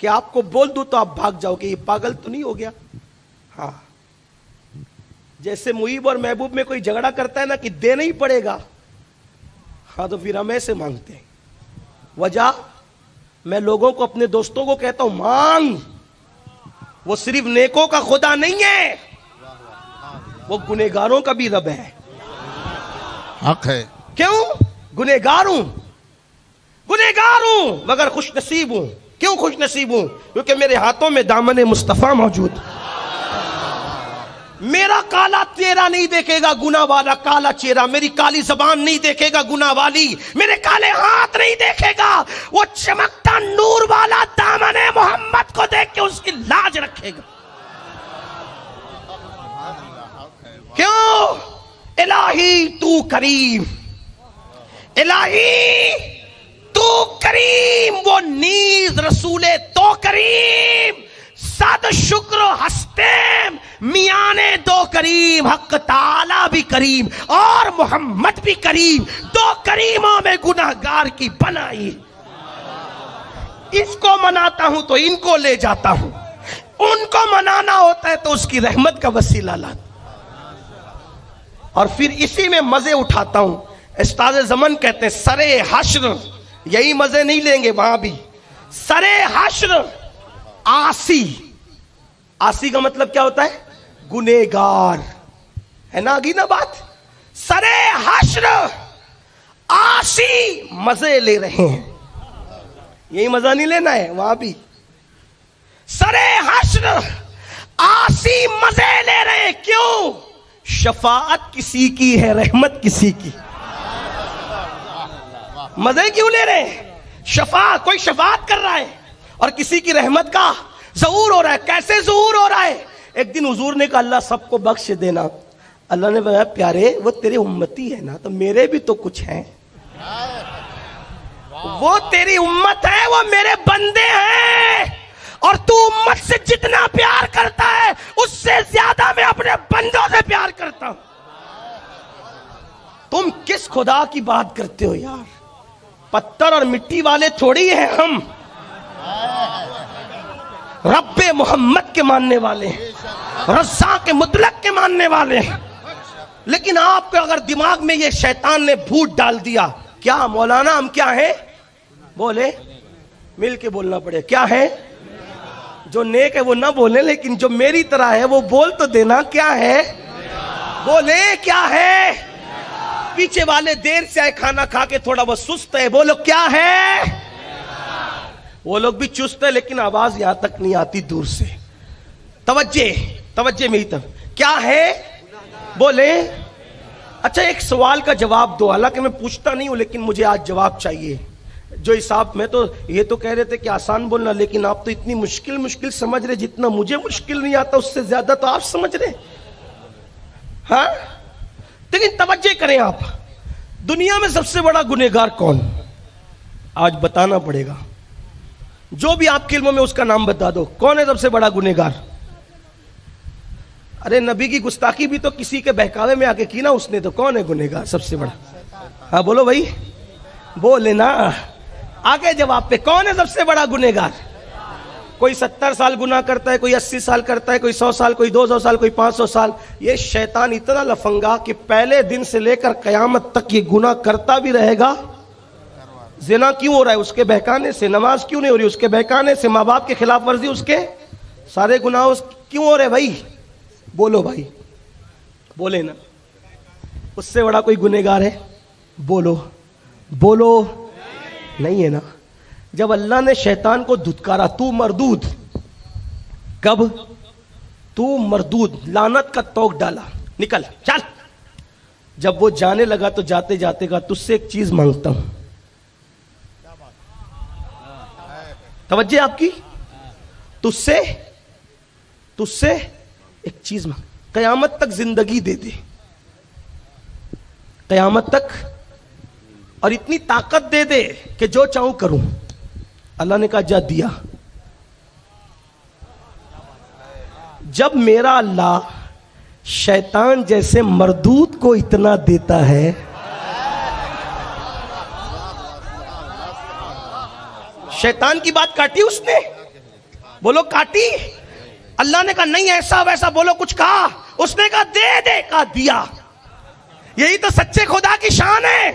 A: کہ آپ کو بول دوں تو آپ بھاگ جاؤ کہ یہ پاگل تو نہیں ہو گیا. ہاں جیسے محیب اور محبوب میں کوئی جھگڑا کرتا ہے نا کہ دینا ہی پڑے گا, ہاں تو پھر ہم ایسے مانگتے ہیں. وجہ میں لوگوں کو, اپنے دوستوں کو کہتا ہوں مانگ, وہ صرف نیکوں کا خدا نہیں ہے, وہ گنہگاروں کا بھی رب ہے.
B: حق ہے.
A: کیوں؟ گنہگار ہوں مگر خوش نصیب ہوں. کیوں خوش نصیب ہوں؟ کیونکہ میرے ہاتھوں میں دامن مصطفیٰ موجود. میرا کالا چہرہ نہیں دیکھے گا گناہ والا کالا چہرہ, میری کالی زبان نہیں دیکھے گا گناہ والی, میرے کالے ہاتھ نہیں دیکھے گا, وہ چمکتا نور والا دامن محمد کو دیکھ کے اس کی لاج رکھے گا. کیوں؟ الہی تو کریم, الہی تو کریم, وہ نیز رسول تو کریم, صد شکر و ہستیم میانے دو کریم, حق تعالی بھی کریم اور محمد بھی کریم, دو کریموں میں گناہگار کی بنائی. اس کو مناتا ہوں تو ان کو لے جاتا ہوں, ان کو منانا ہوتا ہے تو اس کی رحمت کا وسیلہ لاتا, اور پھر اسی میں مزے اٹھاتا ہوں. استاد زمن کہتے ہیں سرے حشر, یہی مزے نہیں لیں گے وہاں بھی, سرے حشر آسی, آسی کا مطلب کیا ہوتا ہے؟ گنہگار ہے نا, آگی نا بات. سرے حشر آسی مزے لے رہے ہیں, یہی مزہ نہیں لینا ہے وہاں بھی. سرے حشر آسی مزے لے رہے ہیں. کیوں؟ شفاعت کسی کی ہے, رحمت کسی کی. مزے کیوں لے رہے ہیں؟ شفاعت, کوئی شفاعت کر رہا ہے اور کسی کی رحمت کا ظہور ہو رہا ہے. کیسے ظہور ہو رہا ہے؟ ایک دن حضور نے کہا اللہ سب کو بخش دینا. اللہ نے بتایا پیارے وہ تیرے امتی ہے نا, تو میرے بھی تو کچھ ہیں. وہ تیری امت ہے, وہ میرے بندے ہیں, اور تو امت سے جتنا پیار کرتا ہے اس سے زیادہ میں اپنے بندوں سے پیار کرتا ہوں. تم کس خدا کی بات کرتے ہو یار؟ پتھر اور مٹی والے تھوڑی ہیں ہم, رب محمد کے ماننے والے ہیں, رزاق مطلق کے ماننے والے ہیں. لیکن آپ کو اگر دماغ میں یہ شیطان نے بھوت ڈال دیا, کیا مولانا ہم کیا ہیں؟ بولے, مل کے بولنا پڑے, کیا ہے؟ جو نیک ہے وہ نہ بولے, لیکن جو میری طرح ہے وہ بول تو دینا, کیا ہے؟ بولے کیا ہے؟ پیچھے والے دیر سے آئے کھانا کھا کے تھوڑا بہت سست ہے, بولو کیا ہے؟ وہ لوگ بھی چست ہے لیکن آواز یہاں تک نہیں آتی, دور سے. توجہ میری طرف, کیا ہے؟ بولے. اچھا ایک سوال کا جواب دو, حالانکہ میں پوچھتا نہیں ہوں لیکن مجھے آج جواب چاہیے. جو حساب میں تو یہ تو کہہ رہے تھے کہ آسان بولنا, لیکن آپ تو اتنی مشکل سمجھ رہے, جتنا مجھے مشکل نہیں آتا اس سے زیادہ تو آپ سمجھ رہے. ہاں لیکن توجہ کریں آپ, دنیا میں سب سے بڑا گنہگار کون؟ آج بتانا پڑے گا. جو بھی آپ کے علم میں اس کا نام بتا دو, کون ہے سب سے بڑا گنہگار؟ ارے نبی کی گستاخی بھی تو کسی کے بہکاوے میں آ کے کی نا اس نے, تو کون ہے گنہگار سب سے بڑا؟ ہاں بولو بھائی, بولے نا آگے جواب پہ, کون ہے سب سے بڑا گنہگار؟ کوئی 70 سال گناہ کرتا ہے, کوئی 80 سال کرتا ہے, کوئی 100 سال, کوئی 200 سال, کوئی 500 سال. یہ شیطان اتنا لفنگا کہ پہلے دن سے لے کر قیامت تک یہ گناہ کرتا بھی رہے گا. زنا کیوں ہو رہا ہے؟ اس کے بہکانے سے. نماز کیوں نہیں ہو رہی؟ اس کے بہکانے سے. ماں باپ کے خلاف ورزی, اس کے سارے گناہ کیوں ہو رہے بھائی؟ بولو بھائی, بولے نا. اس سے بڑا کوئی گنہگار ہے؟ بولو نہیں ہے نا. جب اللہ نے شیطان کو دھتکارا, تو مردود, کب؟ تو مردود, لعنت کا توق ڈالا, نکل چل. جب وہ جانے لگا تو جاتے جاتے کہا تجھ سے ایک چیز مانگتا ہوں. توجہ آپ کی, تجھ سے ایک چیز مانگ, قیامت تک زندگی دے دے, قیامت تک, اور اتنی طاقت دے دے کہ جو چاہوں کروں. اللہ نے کہا جا دیا. جب میرا اللہ شیطان جیسے مردود کو اتنا دیتا ہے, شیطان کی بات کاٹی اس نے, بولو کاٹی؟ اللہ نے کہا نہیں ایسا ویسا بولو کچھ کہا؟ اس نے کہا دے دے، کہا دیا۔ یہی تو سچے خدا کی شان ہے۔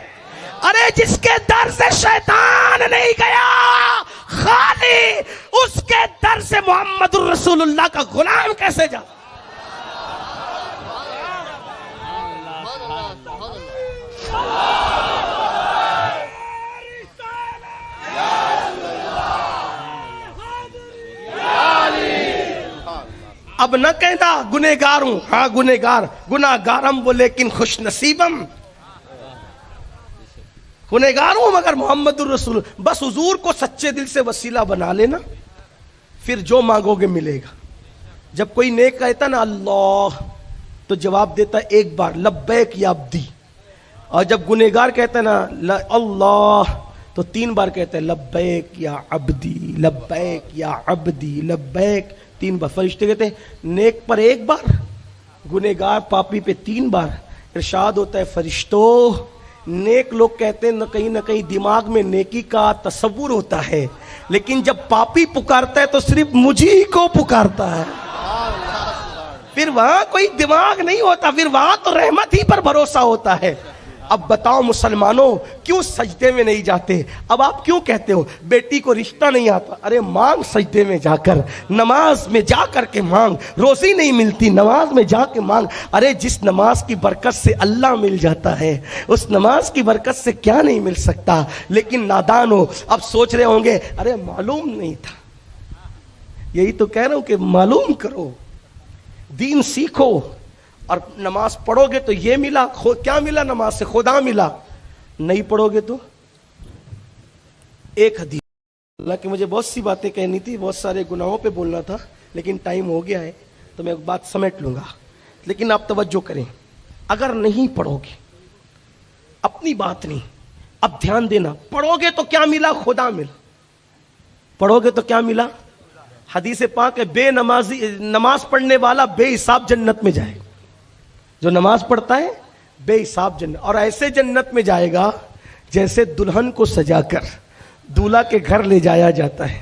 A: ارے جس کے در سے شیطان نہیں گیا، خالی اس کے در سے محمد الرسول اللہ کا غلام کیسے جا؟ اب نہ کہنا گنہگار ہوں، ہاں گنہگار، گناہگارم وہ لیکن خوش نصیبم، گنہگار ہوں مگر محمد الرسول۔ بس حضور کو سچے دل سے وسیلہ بنا لینا، پھر جو مانگو گے ملے گا۔ جب کوئی نیک کہتا نا اللہ تو جواب دیتا ہے ایک بار لبیک یا عبدی، اور جب گنہگار کہتا ہے نا اللہ تو 3 بار کہتا ہے لبیک یا عبدی، لبیک یا عبدی، لبیک 3 بار۔ فرشتے کہتے ہیں نیک پر 1 بار، گنہگار پاپی پہ 3 بار۔ ارشاد ہوتا ہے فرشتوں، نیک لوگ کہتے ہیں نہ کہیں دماغ میں نیکی کا تصور ہوتا ہے، لیکن جب پاپی پکارتا ہے تو صرف مجھے کو پکارتا ہے، پھر وہاں کوئی دماغ نہیں ہوتا، پھر وہاں تو رحمت ہی پر بھروسہ ہوتا ہے۔ اب بتاؤ مسلمانوں کیوں سجدے میں نہیں جاتے؟ اب آپ کیوں کہتے ہو بیٹی کو رشتہ نہیں آتا؟ ارے مانگ سجدے میں جا کر، نماز میں جا کر کے مانگ۔ روزی نہیں ملتی، نماز میں جا کے مانگ۔ ارے جس نماز کی برکت سے اللہ مل جاتا ہے، اس نماز کی برکت سے کیا نہیں مل سکتا؟ لیکن نادان ہو، اب سوچ رہے ہوں گے ارے معلوم نہیں تھا۔ یہی تو کہہ رہا ہوں کہ معلوم کرو، دین سیکھو، اور نماز پڑھو گے تو یہ ملا، کیا ملا نماز سے؟ خدا ملا۔ نہیں پڑھو گے تو ایک حدیث، اللہ کہ مجھے بہت سی باتیں کہنی تھی، بہت سارے گناہوں پہ بولنا تھا، لیکن ٹائم ہو گیا ہے تو میں ایک بات سمیٹ لوں گا، لیکن آپ توجہ کریں۔ اگر نہیں پڑھو گے، اپنی بات نہیں، اب دھیان دینا، پڑھو گے تو کیا ملا؟ خدا ملا۔ پڑھو گے تو کیا ملا؟ حدیث پاک ہے بے نمازی، نماز پڑھنے والا بے حساب جنت میں جائے گا۔ جو نماز پڑھتا ہے بے حساب جنت، اور ایسے جنت میں جائے گا جیسے دلہن کو سجا کر دولہا کے گھر لے جایا جاتا ہے،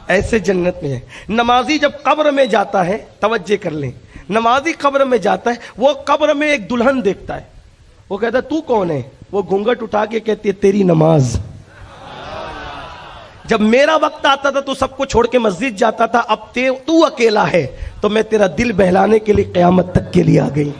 A: ایسے جنت میں ہے۔ نمازی جب قبر میں جاتا ہے، توجہ کر لیں، نمازی قبر میں جاتا ہے، وہ قبر میں ایک دلہن دیکھتا ہے، وہ کہتا ہے تو کون ہے؟ وہ گھونگھٹ اٹھا کے کہتی ہے تیری نماز۔ جب میرا وقت آتا تھا تو سب کو چھوڑ کے مسجد جاتا تھا، اب تو اکیلا ہے تو میں تیرا دل بہلانے کے لیے قیامت تک کے لیے آ گئی۔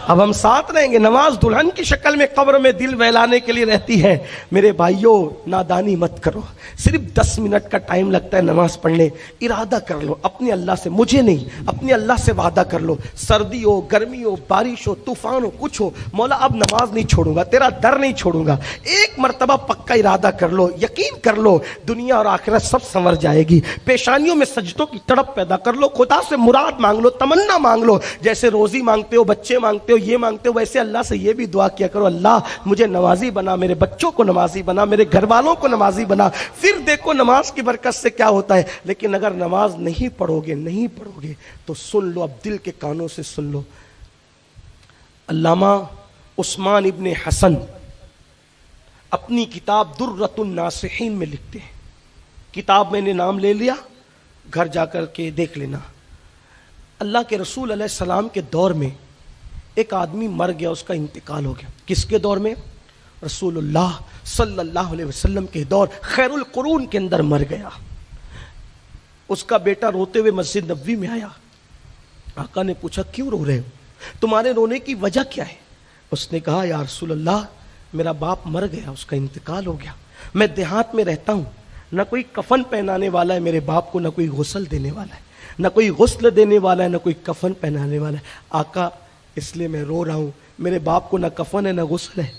A: اب ہم ساتھ رہیں گے۔ نماز دلہن کی شکل میں قبر میں دل بہلانے کے لیے رہتی ہے۔ میرے بھائیوں نادانی مت کرو، صرف 10 منٹ کا ٹائم لگتا ہے نماز پڑھنے، ارادہ کر لو اپنے اللہ سے، مجھے نہیں اپنے اللہ سے وعدہ کر لو، سردی ہو، گرمی ہو، بارش ہو، طوفان ہو، کچھ ہو، مولا اب نماز نہیں چھوڑوں گا، تیرا در نہیں چھوڑوں گا۔ ایک مرتبہ پکا ارادہ کر لو، یقین کر لو، دنیا اور آخرت سب سنور جائے گی۔ پیشانیوں میں سجدوں کی تڑپ پیدا کر لو، خدا سے مراد مانگ لو، تمنا مانگ لو، جیسے روزی مانگتے ہو، بچے مانگتے ہو، یہ مانگتے ہو، ویسے اللہ سے یہ بھی دعا کیا کرو، اللہ مجھے نمازی بنا، میرے بچوں کو نمازی بنا، میرے گھر والوں کو نمازی بنا۔ پھر دیکھو نماز کی برکت سے کیا ہوتا ہے۔ لیکن اگر نماز نہیں پڑھو گے تو سن لو، اب دل کے کانوں سے سن لو۔ علامہ عثمان ابن حسن اپنی کتاب درۃ الناصحین میں لکھتے ہیں، کتاب میں نے نام لے لیا، گھر جا کر کے دیکھ لینا۔ اللہ کے رسول علیہ السلام کے دور میں ایک آدمی مر گیا، اس کا انتقال ہو گیا۔ کس کے دور میں؟ رسول اللہ صلی اللہ علیہ وسلم کے دور، خیر القرون کے اندر مر گیا۔ اس کا بیٹا روتے ہوئے مسجد نبوی میں آیا، آقا نے پوچھا کیوں رو رہے ہو، تمہارے رونے کی وجہ کیا ہے؟ اس نے کہا یا رسول اللہ میرا باپ مر گیا، اس کا انتقال ہو گیا، میں دیہات میں رہتا ہوں، نہ کوئی کفن پہنانے والا ہے میرے باپ کو، نہ کوئی غسل دینے والا ہے، نہ کوئی غسل دینے والا ہے، نہ کوئی کفن پہنانے والا ہے۔ آقا اس لیے میں رو رہا ہوں، میرے باپ کو نہ کفن ہے نہ غسل ہے۔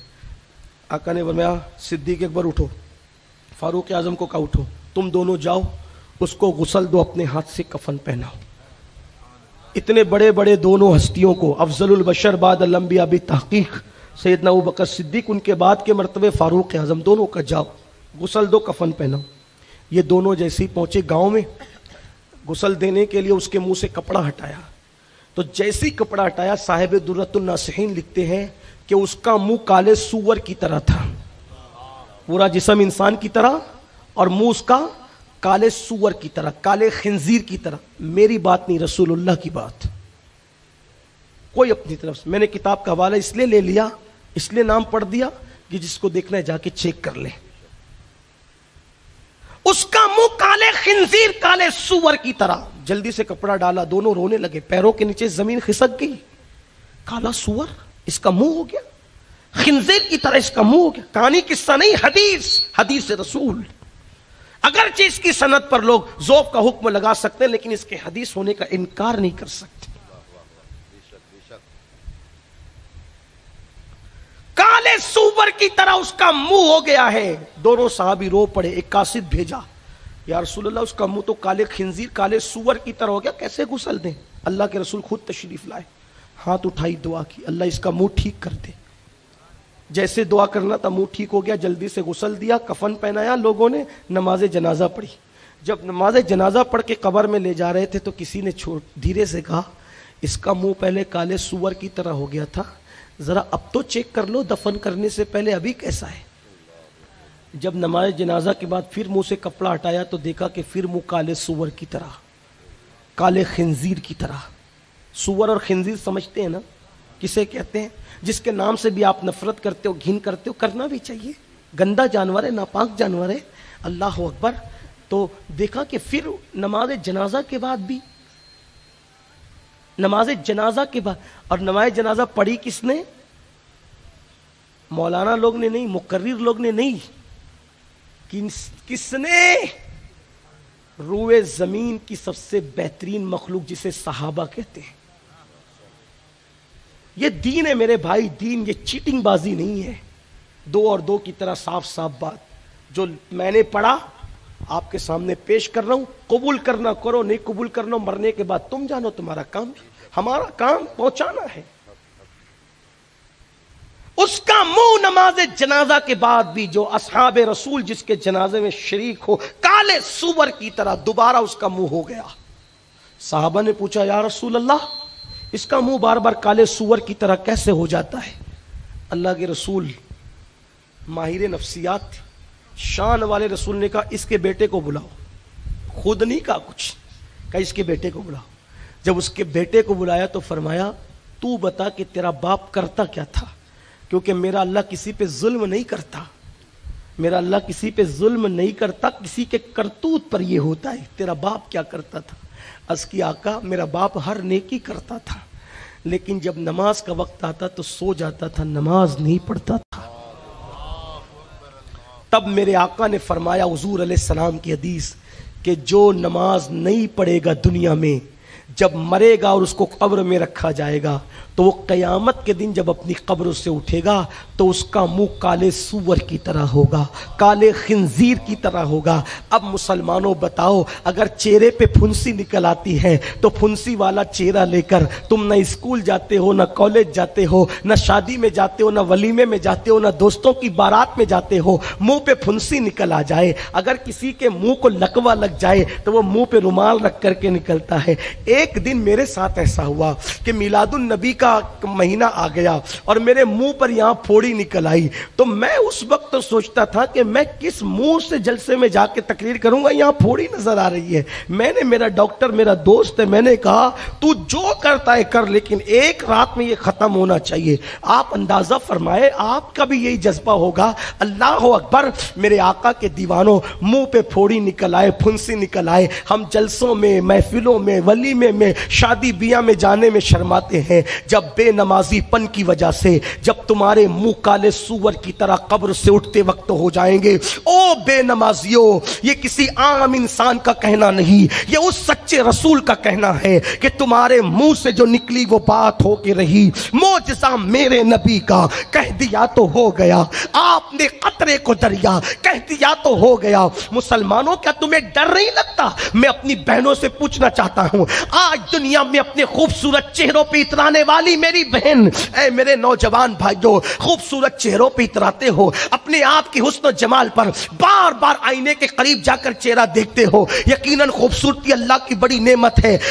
A: آقا نے فرمایا صدیق اکبر اٹھو، فاروق اعظم کو کہا اٹھو، تم دونوں جاؤ اس کو غسل دو، اپنے ہاتھ سے کفن پہناؤ۔ اتنے بڑے بڑے دونوں ہستیوں کو، افضل البشر بعد الانبیاء بتحقیق سیدنا ابوبکر صدیق، ان کے بعد کے مرتبے فاروق اعظم، دونوں کا جاؤ غسل دو، کفن پہناؤ۔ یہ دونوں جیسے ہی پہنچے گاؤں میں، غسل دینے کے لیے اس کے منہ سے کپڑا ہٹایا، تو جیسے ہی کپڑا ہٹایا، صاحب درۃ الناصحین لکھتے ہیں کہ اس کا منہ کالے سور کی طرح تھا، پورا جسم انسان کی طرح اور منہ اس کا کالے سور کی طرح، کالے خنزیر کی طرح. میری بات نہیں، رسول اللہ کی بات. کوئی اپنی طرف سے، میں نے کتاب کا حوالہ اس لیے لے لیا، اس لیے نام پڑھ دیا کہ جس کو دیکھنا ہے جا کے چیک کر لے. اس کا منہ کالے خنزیر، کالے سور کی طرح. جلدی سے کپڑا ڈالا، دونوں رونے لگے، پیروں کے نیچے زمین خسک گئی. کالا سور، اس کا منہ ہو گیا خنزیر کی طرح، اس کا منہ ہو گیا. کہانی قصہ نہیں، حدیث رسول. اگرچہ اس کی سند پر لوگ ذوق کا حکم لگا سکتے ہیں، لیکن اس کے حدیث ہونے کا انکار نہیں کر سکتے. کالے سور کی طرح اس کا منہ ہو گیا ہے. دونوں صحابی رو پڑے. ایک قاصد بھیجا، یا رسول اللہ اس کا منہ تو کالے خنزیر، کالے سور کی طرح ہو گیا، کیسے غسل دیں؟ اللہ کے رسول خود تشریف لائے، ہاتھ اٹھائی، دعا کی، اللہ اس کا منہ ٹھیک کر دے. جیسے دعا کرنا تھا منہ ٹھیک ہو گیا. جلدی سے غسل دیا، کفن پہنایا. لوگوں نے نماز جنازہ پڑھی. جب نماز جنازہ پڑھ کے قبر میں لے جا رہے تھے تو کسی نے دھیرے سے کہا اس کا منہ پہلے کالے سور کی طرح ہو گیا تھا، ذرا اب تو چیک کر لو دفن کرنے سے پہلے ابھی کیسا ہے. جب نماز جنازہ کے بعد پھر منہ سے کپڑا ہٹایا تو دیکھا کہ پھر منہ کالے سور کی طرح، کالے خنزیر کی طرح. سور اور خنزیر سمجھتے ہیں نا کسے کہتے ہیں؟ جس کے نام سے بھی آپ نفرت کرتے ہو، گھن کرتے ہو. کرنا بھی چاہیے، گندا جانور ہے، ناپاک جانور ہے. اللہ اکبر. تو دیکھا کہ پھر نماز جنازہ کے بعد بھی، نماز جنازہ کے بعد، اور نماز جنازہ پڑھی کس نے؟ مولانا لوگ نے نہیں، مقرر لوگ نے نہیں. کس نے؟ روئے زمین کی سب سے بہترین مخلوق جسے صحابہ کہتے ہیں. یہ دین ہے میرے بھائی، دین. یہ چیٹنگ بازی نہیں ہے. 2 اور 2 کی طرح صاف صاف بات. جو میں نے پڑھا آپ کے سامنے پیش کر رہا ہوں. قبول کرنا کرو، نہیں قبول کرنا مرنے کے بعد تم جانو، تمہارا کام. ہمارا کام پہنچانا ہے. اس کا منہ نماز جنازہ کے بعد بھی، جو اصحاب رسول جس کے جنازے میں شریک ہو، کالے سور کی طرح دوبارہ اس کا منہ ہو گیا. صحابہ نے پوچھا یا رسول اللہ اس کا منہ بار بار کالے سور کی طرح کیسے ہو جاتا ہے؟ اللہ کے رسول ماہر نفسیات، شان والے رسول نے کہا اس کے بیٹے کو بلاؤ. خود نہیں کہا کچھ، کہا اس کے بیٹے کو بلاؤ. جب اس کے بیٹے کو بلایا تو فرمایا تو بتا کہ تیرا باپ کرتا کیا تھا؟ کیونکہ میرا اللہ کسی پہ ظلم نہیں کرتا، میرا اللہ کسی پہ ظلم نہیں کرتا، کسی کے کرتوت پر یہ ہوتا ہے. تیرا باپ کیا کرتا تھا؟ عرض کی آقا میرا باپ ہر نیکی کرتا تھا، لیکن جب نماز کا وقت آتا تو سو جاتا تھا، نماز نہیں پڑھتا تھا. تب میرے آقا نے فرمایا، حضور علیہ السلام کی حدیث، کہ جو نماز نہیں پڑھے گا دنیا میں، جب مرے گا اور اس کو قبر میں رکھا جائے گا تو وہ قیامت کے دن جب اپنی قبر سے اٹھے گا تو اس کا منہ کالے سور کی طرح ہوگا، کالے خنزیر کی طرح ہوگا. اب مسلمانوں بتاؤ، اگر چہرے پہ پھنسی نکل آتی ہے تو پھنسی والا چہرہ لے کر تم نہ اسکول جاتے ہو، نہ کالج جاتے ہو، نہ شادی میں جاتے ہو، نہ ولیمے میں جاتے ہو، نہ دوستوں کی بارات میں جاتے ہو، منہ پہ پھنسی نکل آ جائے. اگر کسی کے منہ کو لکوہ لگ جائے تو وہ منہ پہ رومال رکھ کر کے نکلتا ہے. ایک دن میرے ساتھ ایسا ہوا کہ میلاد النبی کا مہینہ آ گیا اور میرے منہ پر یہاں پھوڑی نکل آئی. تو میں اس وقت تو سوچتا تھا کہ میں کس منہ سے جلسے میں جا کے تقریر کروں گا، یہاں پھوڑی نظر آ رہی ہے. میں نے، میرا ڈاکٹر میرا دوست ہے، میں نے کہا تو جو کرتا ہے کر، لیکن ایک رات میں یہ ختم ہونا چاہیے. آپ اندازہ فرمائے آپ کا بھی یہی جذبہ ہوگا. اللہ اکبر. میرے آقا کے دیوانوں، منہ پہ پھوڑی نکل آئے، پھنسی نکل آئے. ہم جلسوں میں، محفلوں میں، ولیمے میں، شادی بیاہ میں جانے میں شرماتے ہیں. جب بے نمازی پن کی وجہ سے جب تمہارے منہ کالے سور کی طرح قبر سے اٹھتے وقت ہو جائیں گے، او بے نمازیوں، یہ کسی عام انسان کا کہنا نہیں، یہ اس سچے رسول کا کہنا ہے کہ تمہارے منہ سے جو نکلی وہ بات ہو کے رہی. معجزہ میرے نبی کا، کہہ دیا تو ہو گیا. آپ نے قطرے کو دریا کہہ دیا تو ہو گیا. مسلمانوں کیا تمہیں ڈر نہیں لگتا؟ میں اپنی بہنوں سے پوچھنا چاہتا ہوں، آج دنیا میں اپنے خوبصورت چہروں پہ اترانے والی میری بہن، اے میرے نوجوان بھائیوں، خوبصورت چہروں پہ اتراتے ہو، اپنے آپ کی حسن و جمال پر بار بار آئینے کے قریب جا کر چہرہ دیکھتے ہو. یقیناً خوبصورتی اللہ کی بڑی نعمت ہے،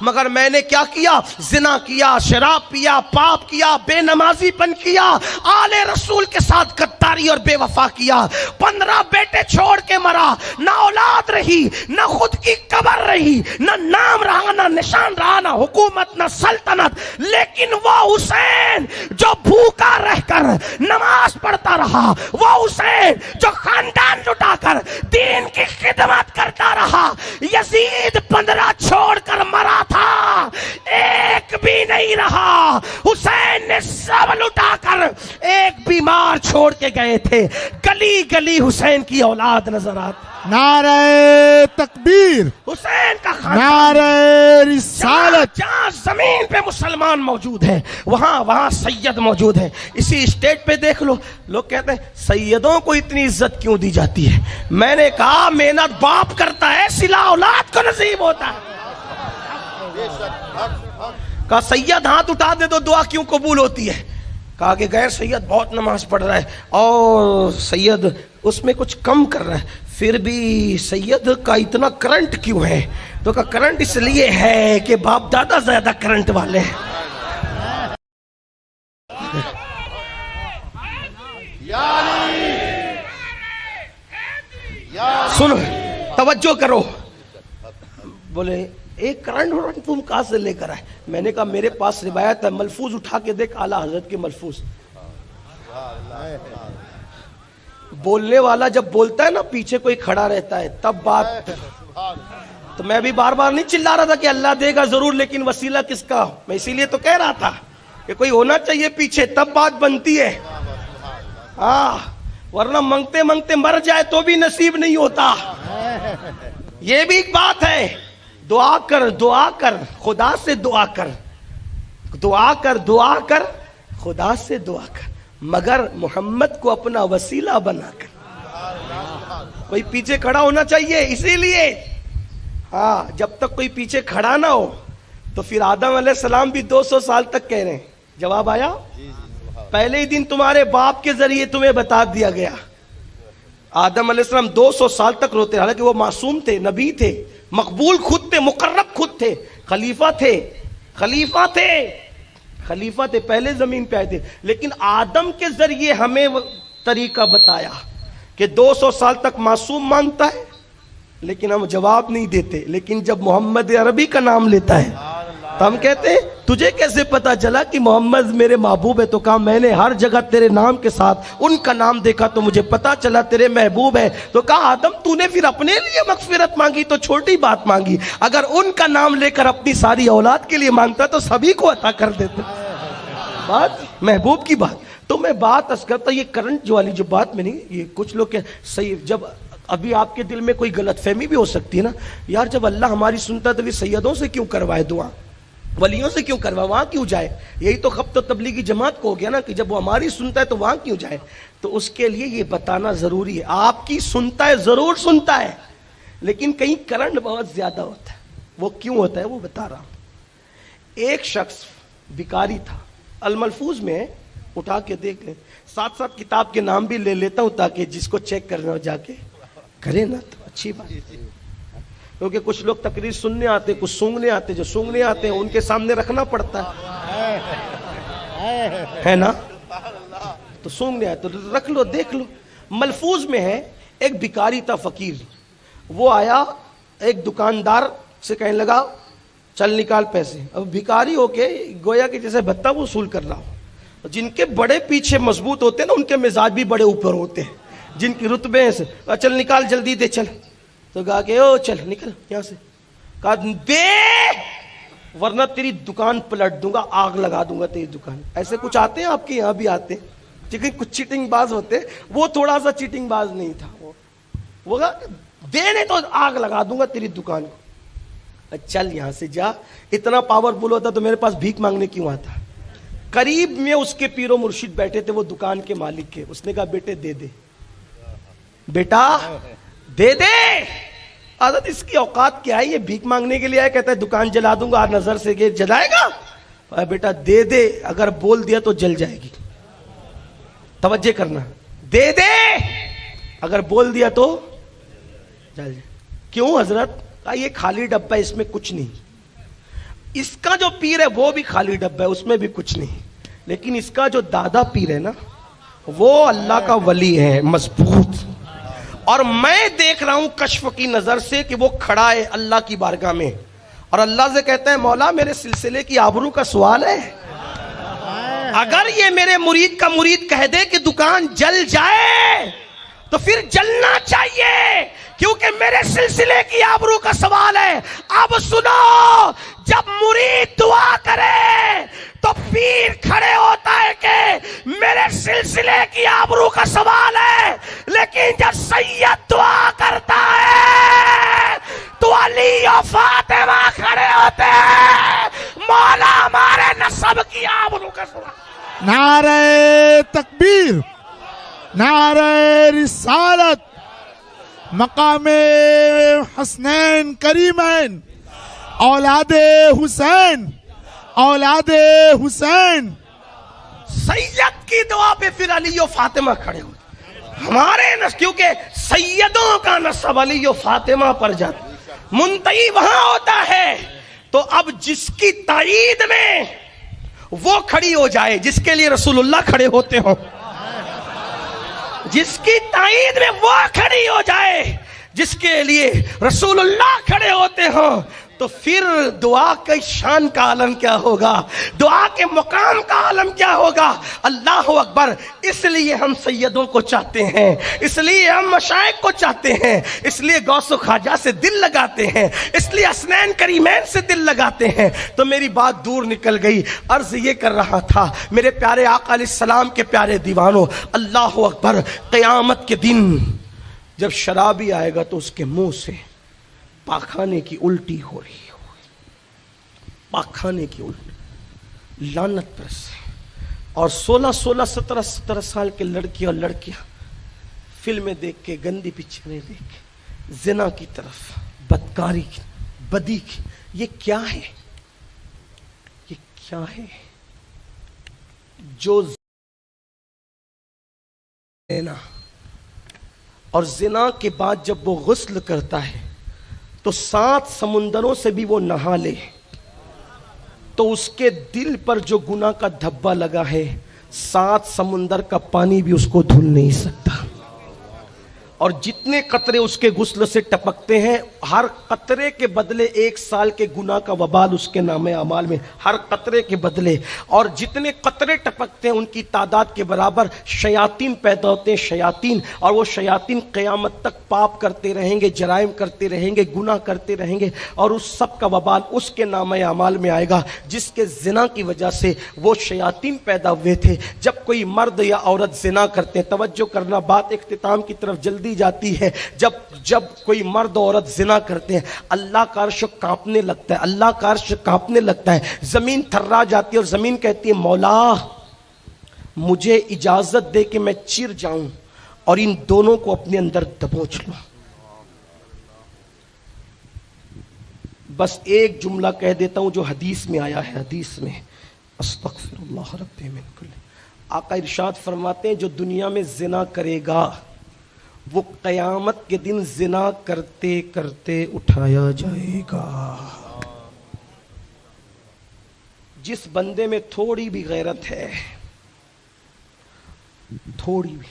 A: مگر میں نے کیا کیا؟ زنا کیا، شراب پیا، پاپ کیا، بے نمازی پن کیا، آل رسول کے ساتھ غداری اور بے وفا کیا، 15 بیٹے چھوڑ کے مرا، نہ اولاد رہی، نہ خود کی قبر رہی، نہ نام رہا، نہ نشان رہا، نہ حکومت، نہ سلطنت، لیکن وہ حسین جو بھوکا رہ کر نماز پڑھتا رہا، وہ حسین جو خاندان لٹا کر دین کی خدمت کرتا رہا، یزید 15 چھوڑ کر مرا تھا، ایک بھی نہیں رہا، حسین نے سب لٹا کر ایک بیمار چھوڑ کے گئے تھے، گلی گلی حسین کی اولاد نظر آتی،
B: نعرہ تکبیر،
A: حسین کا خاندان،
B: نعرہ رسالت،
A: جہاں زمین پہ مسلمان موجود ہیں وہاں سید موجود ہیں۔ اسی اسٹیٹ پہ دیکھ لو، لوگ کہتے ہیں سیدوں کو اتنی عزت کیوں دی جاتی ہے؟ میں نے کہا محنت باپ کرتا ہے، صلہ اولاد کو نصیب ہوتا ہے۔ کہا سید ہاتھ اٹھا دے تو دعا کیوں قبول ہوتی ہے؟ کہا کہ غیر سید بہت نماز پڑھ رہا ہے اور سید اس میں کچھ کم کر رہا ہے، پھر بھی سید کا اتنا کرنٹ کیوں ہے؟ تو کہا کرنٹ اس لیے ہے کہ باپ دادا زیادہ کرنٹ والے ہیں۔ سنو توجہ کرو، بولے ایک کرنٹ تم کہاں سے لے کر آئے؟ میں نے کہا میرے پاس روایت ہے، ملفوظ اٹھا کے دیکھ، اعلیٰ حضرت کے ملفوظ۔ بولنے والا جب بولتا ہے نا پیچھے کوئی کھڑا رہتا ہے تب بات، تو میں بھی بار بار نہیں چلا رہا تھا کہ اللہ دے گا ضرور، لیکن وسیلہ کس کا؟ میں اسی لیے تو کہہ رہا تھا کہ کوئی ہونا چاہیے پیچھے تب بات بنتی ہے، ہاں ورنہ منگتے منگتے مر جائے تو بھی نصیب نہیں ہوتا۔ یہ بھی ایک بات ہے، دعا کر دعا کر خدا سے دعا کر، دعا کر دعا کر خدا سے دعا کر، مگر محمد کو اپنا وسیلہ بنا کر۔ کوئی پیچھے کھڑا ہونا چاہیے، اسی لیے ہاں جب تک کوئی پیچھے کھڑا نہ ہو تو پھر آدم علیہ السلام بھی 200 سال تک کہہ رہے ہیں۔ جواب آیا؟ پہلے ہی دن تمہارے باپ کے ذریعے تمہیں بتا دیا گیا، آدم علیہ السلام 200 سال تک روتے، حالانکہ وہ معصوم تھے، نبی تھے، مقبول خود تھے، مقرب خود تھے، خلیفہ تھے، خلیفہ تھے، پہلے زمین پہ آئے تھے، لیکن آدم کے ذریعے ہمیں طریقہ بتایا کہ 200 سال تک معصوم مانتا ہے لیکن ہم جواب نہیں دیتے، لیکن جب محمد عربی کا نام لیتا ہے تو ہم کہتے ہیں تجھے کیسے پتا چلا کہ محمد میرے محبوب ہے؟ تو کہا میں نے ہر جگہ تیرے نام کے ساتھ ان کا نام دیکھا تو مجھے پتا چلا تیرے محبوب ہے۔ تو کہا آدم تو نے پھر اپنے لیے مغفرت مانگی تو چھوٹی بات مانگی، اگر ان کا نام لے کر اپنی ساری اولاد کے لیے مانگتا تو سبھی کو عطا کر دیتے۔ بات محبوب کی بات، تو میں بات اس کرتا یہ کرنٹ جو والی جو بات میں نہیں، یہ کچھ لوگ کہ صحیح، جب ابھی آپ کے دل میں کوئی غلط فہمی بھی ہو سکتی ہے نا، یار جب اللہ ہماری سنتا ہے تو پھر سیدوں سے کیوں کروائے دعا، ولیوں سے کیوں کروائے، وہاں کیوں جائے؟ یہی تو خبط و تبلیغی جماعت کو ہو گیا نا کہ جب وہ ہماری سنتا ہے تو وہاں کیوں جائے؟ تو اس کے لیے یہ بتانا ضروری ہے، آپ کی سنتا ہے ضرور سنتا ہے لیکن کہیں کرنٹ بہت زیادہ ہوتا ہے، وہ کیوں ہوتا ہے وہ بتا رہا ہوں۔ ایک شخص بھکاری تھا، الملفوظ میں اٹھا کے دیکھ لیں، ساتھ ساتھ کتاب کے نام بھی لے لیتا ہوں تاکہ جس کو چیک کرنا ہو جا کے کرے نا، تو اچھی بات، کیونکہ کچھ لوگ تقریر سننے آتے، کچھ سونگنے آتے، جو سونگنے آتے ہیں ان کے سامنے رکھنا پڑتا ہے نا، تو سونگنے آتے تو رکھ لو، دیکھ لو۔ ملفوظ میں ہے ایک بھکاری تھا فقیر، وہ آیا ایک دکاندار سے کہنے لگا چل نکال پیسے، اب بھکاری ہو کے گویا کہ جیسے بھتہ وصول کر رہا ہو، جن کے بڑے پیچھے مضبوط ہوتے ہیں نا ان کے مزاج بھی بڑے اوپر ہوتے ہیں، جن کی رتبے سے چل نکال جلدی دے چل، تو کہا کہ او چل نکل یہاں سے، کہا دے ورنہ تیری دکان پلٹ دوں گا، آگ لگا دوں گا تیری دکان۔ ایسے کچھ آتے ہیں آپ کے یہاں بھی آتے ہیں، لیکن کچھ چیٹنگ باز ہوتے، وہ تھوڑا سا چیٹنگ باز نہیں تھا، وہ کہا دے نہیں تو آگ لگا دوں گا تیری دکان کو، چل یہاں سے جا۔ اتنا پاورفل ہوتا تو میرے پاس بھیک مانگنے کیوں آتا؟ قریب میں اس کے پیر و مرشد بیٹھے تھے، وہ دکان کے مالک کے، اس نے کہا بیٹے دے دے، بیٹا دے دے، حضرت اس کی اوقات کیا ہے، یہ بھیک مانگنے کے لیے آیا، کہتا ہے دکان جلا دوں گا، نظر سے کہ جلائے گا، بیٹا دے دے، اگر بول دیا تو جل جائے گی، توجہ کرنا، دے دے اگر بول دیا تو جل جائے۔ کیوں حضرت؟ یہ خالی ڈبہ، اس میں کچھ نہیں، اس کا جو پیر ہے وہ بھی خالی ڈبہ ہے، اس میں بھی کچھ نہیں، لیکن اس کا جو دادا پیر ہے نا وہ اللہ کا ولی ہے مضبوط. اور میں دیکھ رہا ہوں کشف کی نظر سے کہ وہ کھڑا ہے اللہ کی بارگاہ میں اور اللہ سے کہتا ہے مولا میرے سلسلے کی آبرو کا سوال ہے. اگر یہ میرے مرید کا مرید کہہ دے کہ دکان جل جائے تو پھر جلنا چاہیے، کیونکہ میرے سلسلے کی آبرو کا سوال ہے. اب سنو، جب مرید دعا کرے تو پیر کھڑے ہوتا ہے کہ میرے سلسلے کی آبرو کا سوال ہے، لیکن جب سید دعا کرتا ہے تو علی و فاطمہ کھڑے ہوتے ہیں، مولا ہمارے نسب کی آبرو کا سوال.
B: نعرہ تکبیر، نعرہ رسالت، مقام حسنین کریمین، اولاد حسین، اولاد حسین.
A: سید کی دعا پہ پھر علی و فاطمہ کھڑے ہوتے ہمارے نسب، کیونکہ سیدوں کا نسب علی و فاطمہ پر جاتا، منتہی وہاں ہوتا ہے. تو اب جس کی تائید میں وہ کھڑی ہو جائے جس کے لیے رسول اللہ کھڑے ہوتے ہوں، جس کی تائید میں وہ کھڑی ہو جائے جس کے لیے رسول اللہ کھڑے ہوتے ہوں، تو پھر دعا کی شان کا عالم کیا ہوگا، دعا کے مقام کا عالم کیا ہوگا. اللہ اکبر. اس لیے ہم سیدوں کو چاہتے ہیں، اس لیے ہم مشائخ کو چاہتے ہیں، اس لیے غوث و خواجہ سے دل لگاتے ہیں، اس لیے حسنین کریمین سے دل لگاتے ہیں. تو میری بات دور نکل گئی. عرض یہ کر رہا تھا میرے پیارے آقا علیہ السلام کے پیارے دیوانوں، اللہ اکبر. قیامت کے دن جب شرابی آئے گا تو اس کے منہ سے پاخانے کی الٹی ہو رہی ہوگی، پاخانے کی الٹی، لعنت پر سے. اور 16 17 سال کے لڑکی اور لڑکیاں فلمیں دیکھ کے، گندی پکچریں دیکھ کے زنا کی طرف، بدکاری کی، بدی کی. یہ کیا ہے؟ یہ کیا ہے؟ جو زنا اور زنا کے بعد جب وہ غسل کرتا ہے تو 7 سمندروں سے بھی وہ نہا لے تو اس کے دل پر جو گناہ کا دھبا لگا ہے 7 سمندر کا پانی بھی اس کو دھل نہیں سکتا. اور جتنے قطرے اس کے غسل سے ٹپکتے ہیں، ہر قطرے کے بدلے 1 سال کے گناہ کا وبال اس کے نام اعمال میں، ہر قطرے کے بدلے. اور جتنے قطرے ٹپکتے ہیں ان کی تعداد کے برابر شیاطین پیدا ہوتے ہیں، شیاطین. اور وہ شیاطین قیامت تک پاپ کرتے رہیں گے، جرائم کرتے رہیں گے، گناہ کرتے رہیں گے، اور اس سب کا وبال اس کے نام اعمال میں آئے گا جس کے زنا کی وجہ سے وہ شیاطین پیدا ہوئے تھے. جب کوئی مرد یا عورت زنا کرتے ہیں، توجہ کرنا، بات اختتام کی طرف جلدی جاتی ہے. جب کوئی مرد عورت زنا کرتے ہیں، اللہ کا عرش کانپنے لگتا ہے، اللہ کا عرش کانپنے لگتا ہے، زمین تھرا جاتی ہے اور زمین کہتی ہے مولا مجھے اجازت دے کہ میں چر جاؤں اور ان دونوں کو اپنے اندر دبوچ لوں. بس ایک جملہ کہہ دیتا ہوں جو حدیث میں آیا ہے. حدیث میں استغفر اللہ رب من کل. آقا ارشاد فرماتے ہیں جو دنیا میں زنا کرے گا وہ قیامت کے دن زنا کرتے کرتے اٹھایا جائے گا. جس بندے میں تھوڑی بھی غیرت ہے، تھوڑی بھی،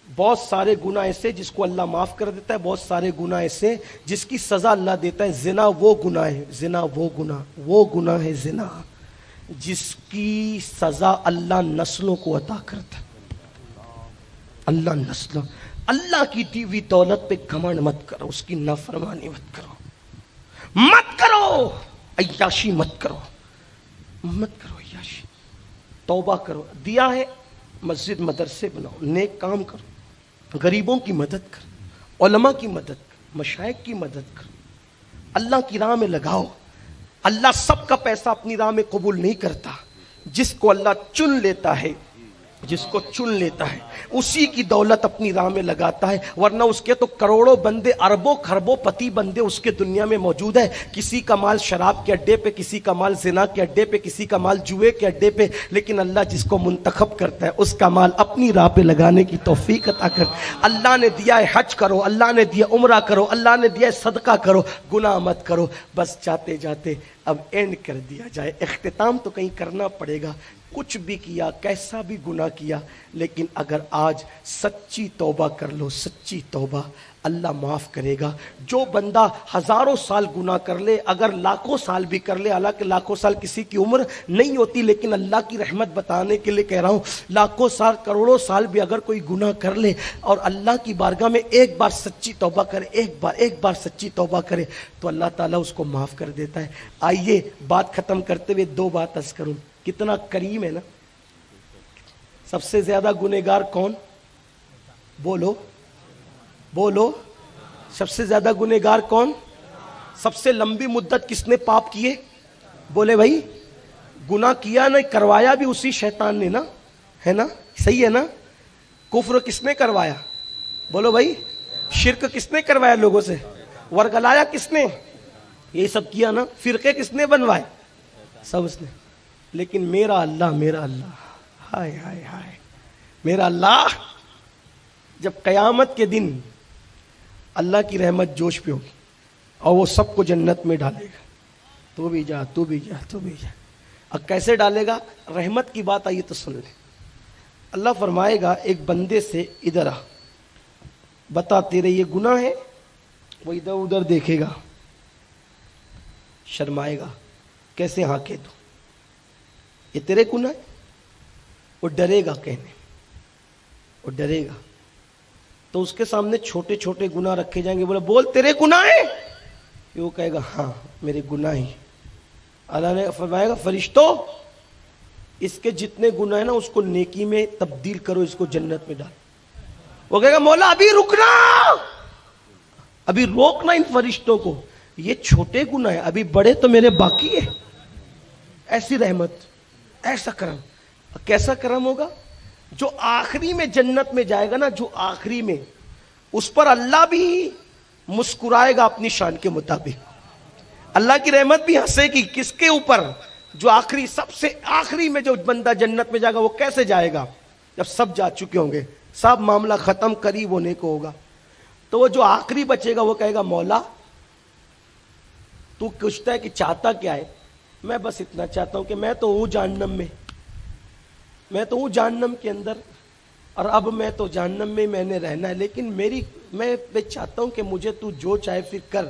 A: بہت سارے گناہ ایسے جس کو اللہ معاف کر دیتا ہے، بہت سارے گناہ ایسے جس کی سزا اللہ دیتا ہے. زنا وہ گناہ ہے، زنا وہ گناہ ہے زنا جس کی سزا اللہ نسلوں کو عطا کرتا ہے. اللہ نسلوں، اللہ کی دی ہوئی دولت پہ گھمنڈ مت کرو، اس کی نافرمانی مت کرو، عیاشی مت کرو عیاشی. توبہ کرو. دیا ہے مسجد مدرسے بناؤ، نیک کام کرو، غریبوں کی مدد کرو، علماء کی مدد کرو، مشائخ کی مدد کرو، اللہ کی راہ میں لگاؤ. اللہ سب کا پیسہ اپنی راہ میں قبول نہیں کرتا. جس کو اللہ چن لیتا ہے جس کو چن لیتا ہے اسی کی دولت اپنی راہ میں لگاتا ہے، ورنہ اس کے تو کروڑوں بندے، اربوں خربوں پتی بندے اس کے دنیا میں موجود ہے. کسی کا مال شراب کے اڈے پہ، کسی کا مال زنا کے اڈے پہ، کسی کا مال جوئے کے اڈے پہ، لیکن اللہ جس کو منتخب کرتا ہے اس کا مال اپنی راہ پہ لگانے کی توفیق عطا کر. اللہ نے دیا ہے حج کرو، اللہ نے دیا عمرہ کرو، اللہ نے دیا ہے صدقہ کرو، گناہ مت کرو. بس جاتے جاتے اب اینڈ کر دیا جائے، اختتام تو کہیں کرنا پڑے گا. کچھ بھی کیا، کیسا بھی گناہ کیا، لیکن اگر آج سچی توبہ کر لو، سچی توبہ، اللہ معاف کرے گا. جو بندہ ہزاروں سال گناہ کر لے، اگر لاکھوں سال بھی کر لے، حالانکہ لاکھوں سال کسی کی عمر نہیں ہوتی، لیکن اللہ کی رحمت بتانے کے لیے کہہ رہا ہوں، لاکھوں سال کروڑوں سال بھی اگر کوئی گناہ کر لے اور اللہ کی بارگاہ میں ایک بار سچی توبہ کرے، ایک بار سچی توبہ کرے، تو اللہ تعالیٰ اس کو معاف کر دیتا ہے. آئیے بات ختم کرتے ہوئے دو بات عرض کروں. کتنا کریم ہے نا. سب سے زیادہ گنہگار کون؟ بولو بولو. سب سے زیادہ گنہگار کون؟ سب سے لمبی مدت کس نے پاپ کیے؟ بولے بھائی. گناہ کیا نہیں، کروایا بھی اسی شیطان نے نا، ہے نا؟ صحیح ہے نا؟ کفر کس نے کروایا؟ بولو بھائی. شرک کس نے کروایا لوگوں سے؟ ورگلایا کس نے؟ یہ سب کیا نا. فرقے کس نے بنوائے؟ سب اس نے. لیکن میرا اللہ ہائے ہائے ہائے، میرا اللہ جب قیامت کے دن اللہ کی رحمت جوش پہ ہوگی اور وہ سب کو جنت میں ڈالے گا، تو بھی جا تو بھی جا تو بھی جا. اب کیسے ڈالے گا؟ رحمت کی بات آئیے تو سن لیں. اللہ فرمائے گا ایک بندے سے، ادھر آ، بتا تیرے یہ گناہ ہے. وہ ادھر ادھر دیکھے گا، شرمائے گا، کیسے ہاں کہہ دو یہ تیرے گناہ ہے. وہ ڈرے گا کہنے، وہ ڈرے گا. تو اس کے سامنے چھوٹے چھوٹے گناہ رکھے جائیں گے. بولے بول تیرے گناہ ہیں؟ وہ کہے گا ہاں میرے گناہ ہی. اللہ نے فرمائے گا فرشتوں اس کے جتنے گناہ ہیں نا اس کو نیکی میں تبدیل کرو، اس کو جنت میں ڈال. وہ کہے گا مولا ابھی رکنا، ابھی روکنا ان فرشتوں کو، یہ چھوٹے گناہ ہیں، ابھی بڑے تو میرے باقی ہے. ایسی رحمت، ایسا کرم. کیسا کرم ہوگا؟ جو آخری میں جنت میں جائے گا نا، جو آخری میں، اس پر اللہ بھی مسکرائے گا اپنی شان کے مطابق. اللہ کی رحمت بھی ہنسے گی کس کے اوپر؟ جو آخری، سب سے آخری میں جو بندہ جنت میں جائے گا. وہ کیسے جائے گا؟ جب سب جا چکے ہوں گے، سب معاملہ ختم قریب ہونے کو ہوگا. تو وہ جو آخری بچے گا وہ کہے گا مولا تو پوچھتا ہے کہ چاہتا کیا ہے؟ میں بس اتنا چاہتا ہوں کہ میں تو ہوں جہنم میں، میں تو ہوں جہنم کے اندر، اور اب میں تو جہنم میں میں نے رہنا ہے، لیکن میں چاہتا ہوں کہ مجھے تو جو چاہے پھر کر.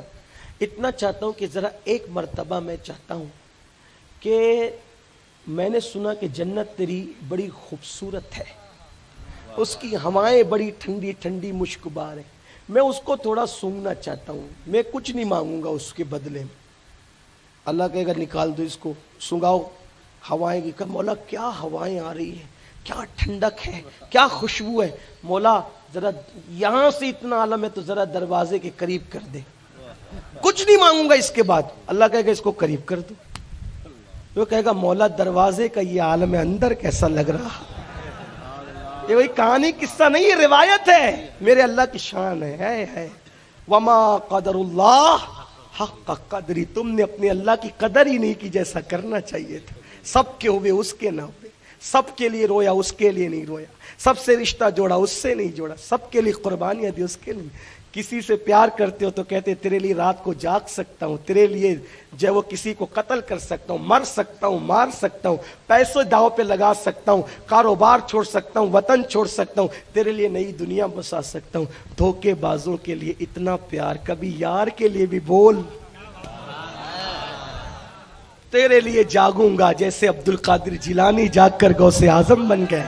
A: اتنا چاہتا ہوں کہ ذرا ایک مرتبہ میں چاہتا ہوں کہ میں نے سنا کہ جنت تیری بڑی خوبصورت ہے، اس کی ہوائیں بڑی ٹھنڈی ٹھنڈی مشکبار ہیں، میں اس کو تھوڑا سونگنا چاہتا ہوں. میں کچھ نہیں مانگوں گا اس کے بدلے میں. اللہ کہے گا نکال دو اس کو، سنگاؤ ہوائیں کی. کہ مولا کیا ہوائیں آ رہی ہیں، کیا ٹھنڈک ہے، کیا خوشبو ہے. مولا ذرا یہاں سے اتنا عالم ہے تو ذرا دروازے کے قریب کر دے، کچھ نہیں مانگوں گا اس کے بعد. اللہ کہے گا اس کو قریب کر دو. وہ کہے گا مولا دروازے کا یہ عالم اندر کیسا لگ رہا. یہ وہی کہانی قصہ نہیں، یہ روایت ہے، میرے اللہ کی شان ہے. وما قدر اللہ حق قدری، تم نے اپنے اللہ کی قدر ہی نہیں کی جیسا کرنا چاہیے تھا. سب کے ہوئے اس کے نہ ہوئے، سب کے لیے رویا اس کے لیے نہیں رویا، سب سے رشتہ جوڑا اس سے نہیں جوڑا، سب کے لیے قربانیاں دی اس کے لیے. کسی سے پیار کرتے ہو تو کہتے تیرے لیے رات کو جاگ سکتا ہوں، تیرے لیے جو وہ کسی کو قتل کر سکتا ہوں، مر سکتا ہوں، مار سکتا ہوں، پیسے داؤ پہ لگا سکتا ہوں، کاروبار چھوڑ سکتا ہوں، وطن چھوڑ سکتا ہوں، تیرے لیے نئی دنیا بسا سکتا ہوں. دھوکے بازوں کے لیے اتنا پیار، کبھی یار کے لیے بھی بول تیرے لیے جاگوں گا جیسے عبد القادر جیلانی جاگ کر غوث اعظم بن گئے.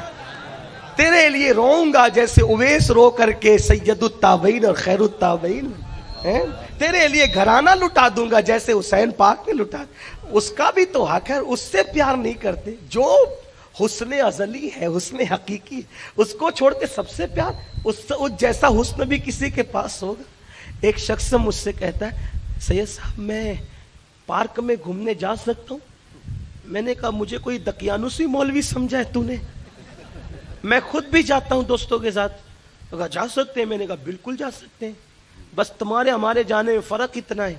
A: تیرے لیے روؤں گا جیسے اویس رو کر کے سید التابعین اور خیر التابعین. تیرے لیے گھرانہ لٹا دوں گا جیسے حسین پاک نے لٹا. اس کا بھی تو حق ہے، اس سے پیار نہیں کرتے. جو حسن ازلی ہے، حسن حقیقی، اس کو چھوڑ کے سب سے پیار، اس جیسا حسن بھی کسی کے پاس ہوگا. ایک شخص مجھ سے کہتا ہے سید صاحب میں پارک میں گھومنے جا سکتا ہوں؟ میں نے کہا مجھے کوئی دقیانوسی مولوی سمجھا ہے تو نے؟ میں خود بھی جاتا ہوں دوستوں کے ساتھ. کہا جا سکتے ہیں؟ میں نے کہا بالکل جا سکتے ہیں, بس تمہارے ہمارے جانے میں فرق اتنا ہے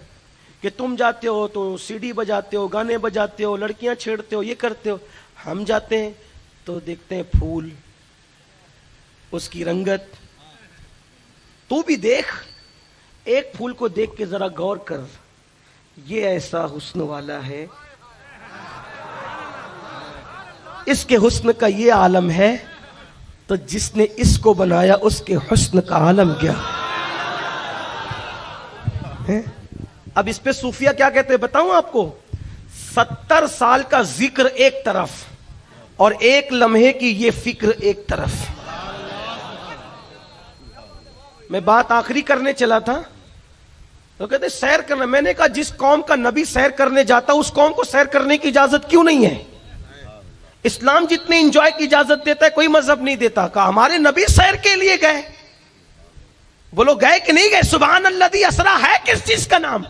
A: کہ تم جاتے ہو تو سی ڈی بجاتے ہو, گانے بجاتے ہو, لڑکیاں چھیڑتے ہو, یہ کرتے ہو. ہم جاتے ہیں تو دیکھتے ہیں پھول, اس کی رنگت. تو بھی دیکھ, ایک پھول کو دیکھ کے ذرا غور کر, یہ ایسا حسن والا ہے, اس کے حسن کا یہ عالم ہے, تو جس نے اس کو بنایا اس کے حسن کا عالم کیا ہے. اب اس پہ صوفیہ کیا کہتے ہیں بتاؤں آپ کو؟ 70 سال کا ذکر ایک طرف اور ایک لمحے کی یہ فکر ایک طرف. میں بات آخری کرنے چلا تھا تو کہتے سیر کرنا. میں نے کہا جس قوم کا نبی سیر کرنے جاتا اس قوم کو سیر کرنے کی اجازت کیوں نہیں ہے؟ اسلام جتنے انجوائے کی اجازت دیتا ہے کوئی مذہب نہیں دیتا. کہا ہمارے نبی سیر کے لیے گئے. بولو گئے کہ نہیں گئے؟ سبحان الذی اسری ہے کس چیز کا نام؟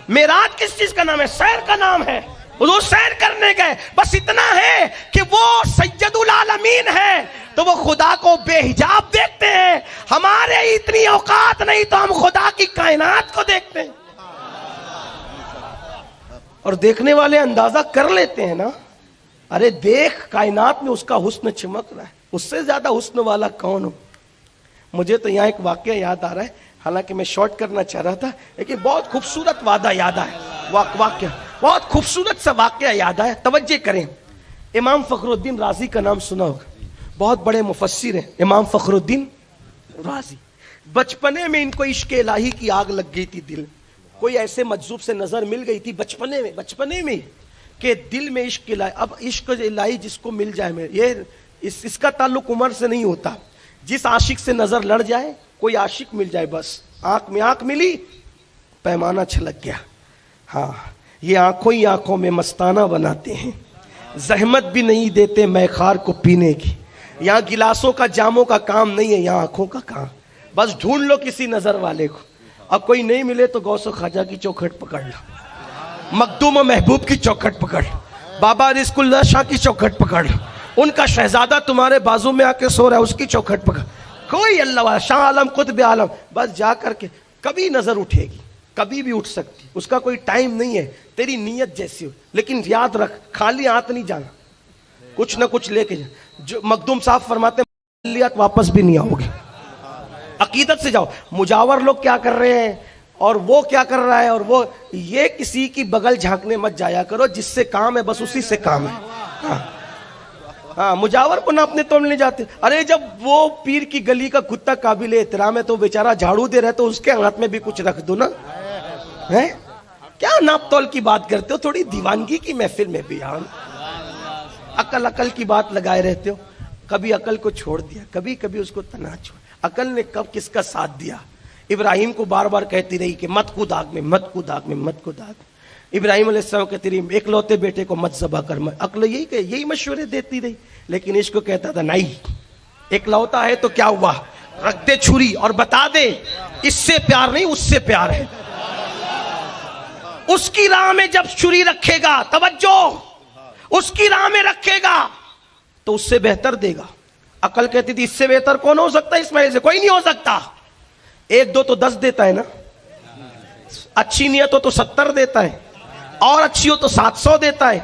A: معراج کس چیز کا نام ہے؟ سیر کا نام ہے. حضور سیر کرنے گئے. بس اتنا ہے کہ وہ سید العالمین ہے تو وہ خدا کو بے حجاب دیکھتے ہیں. ہمارے اتنی اوقات نہیں تو ہم خدا کی کائنات کو دیکھتے ہیں. اور دیکھنے والے اندازہ کر لیتے ہیں نا, ارے دیکھ کائنات میں اس کا حسن چمک رہا ہے, اس سے زیادہ حسن والا کون ہو؟ مجھے تو یہاں ایک واقعہ یاد آ رہا ہے, حالانکہ میں شارٹ کرنا چاہ رہا تھا, لیکن بہت خوبصورت وعدہ یاد آیا, واقعہ بہت خوبصورت سا واقعہ یاد آیا. توجہ کریں. امام فخر الدین رازی کا نام سنا ہوگا, بہت بڑے مفسر ہیں امام فخر الدین رازی. بچپنے میں ان کو عشق الہی کی آگ لگ گئی تھی دل. کوئی ایسے مجذوب سے نظر مل گئی تھی بچپنے میں کہ دل میں عشق الہی. اب عشق الہی جس کو مل جائے, یہ اس کا تعلق عمر سے نہیں ہوتا. جس عاشق سے نظر لڑ جائے, کوئی عاشق مل جائے, بس آنکھ میں آنکھ ملی, پیمانہ چھلک گیا. ہاں, یہ آنکھوں ہی آنکھوں میں مستانہ بناتے ہیں, زحمت بھی نہیں دیتے میخار کو پینے کی. یہاں گلاسوں کا جاموں کا کام نہیں ہے, یہاں آنکھوں کا کام. بس ڈھونڈ لو کسی نظر والے کو, اب کوئی نہیں ملے تو غوث و خواجہ کی چوکھٹ پکڑ لو, مخدوم و محبوب کی چوکھٹ پکڑ لو, بابا رزق اللہ شاہ کی چوکھٹ پکڑ لو, ان کا شہزادہ تمہارے بازو میں آ کے سو رہا ہے اس کی چوکھٹ پکڑ. کوئی اللہ والا شاہ عالم قطب عالم, بس جا کر کے کبھی نظر اٹھے گی, کبھی بھی اٹھ سکتی, اس کا کوئی ٹائم نہیں ہے. تیری نیت جیسی ہو, لیکن یاد رکھ خالی ہاتھ نہیں جانا, کچھ نہ کچھ لے کے جا. جو مخدوم صاحب فرماتے ہیں واپس بھی نہیں آؤ گے, عقیدت سے جاؤ. مجاور لوگ کیا کر رہے ہیں اور وہ کیا کر رہا ہے, اور وہ یہ کسی کی بغل جھانکنے مت جایا کرو, جس سے کام ہے بس اسی سے کام ہے. ہاں, مجاور کو نہ اپنے توڑ لے جاتے. ارے جب وہ پیر کی گلی کا کتا قابل احترام ہے تو بیچارہ جھاڑو دے رہے تو اس کے ہاتھ میں بھی کچھ رکھ دو نا. کیا ناپ تول کی بات کرتے ہو, تھوڑی دیوانگی کی محفل میں بھی آؤ. عقل کی بات لگائے رہتے ہو. کبھی عقل کو چھوڑ دیا, کبھی کبھی اس کو تنا چھوڑ. عقل نے کب کس کا ساتھ دیا؟ ابراہیم کو بار بار کہتی رہی کہ مت کود آگ میں, مت کود آگ میں, مت کود آگ میں. ابراہیم علیہ السلام کہتی رہی ایک لوتے بیٹے کو مت ذبح کر. عقل یہی مشورے دیتی رہی, لیکن اس کو کہتا تھا نہیں, ایک لوتا ہے تو کیا ہوا, رکھ دے چھری اور بتا دے اس سے پیار نہیں اس سے پیار ہے. اس کی راہ میں جب چھری رکھے گا, توجہ, اس کی راہ میں رکھے گا تو اس سے بہتر دے گا. عقل کہتی تھی اس سے بہتر کون ہو سکتا ہے, اسماعیل سے کوئی نہیں ہو سکتا. 1 2 تو 10 دیتا ہے نا, اچھی نیت ہو تو 70 دیتا ہے, اور اچھی ہو تو 700 دیتا ہے,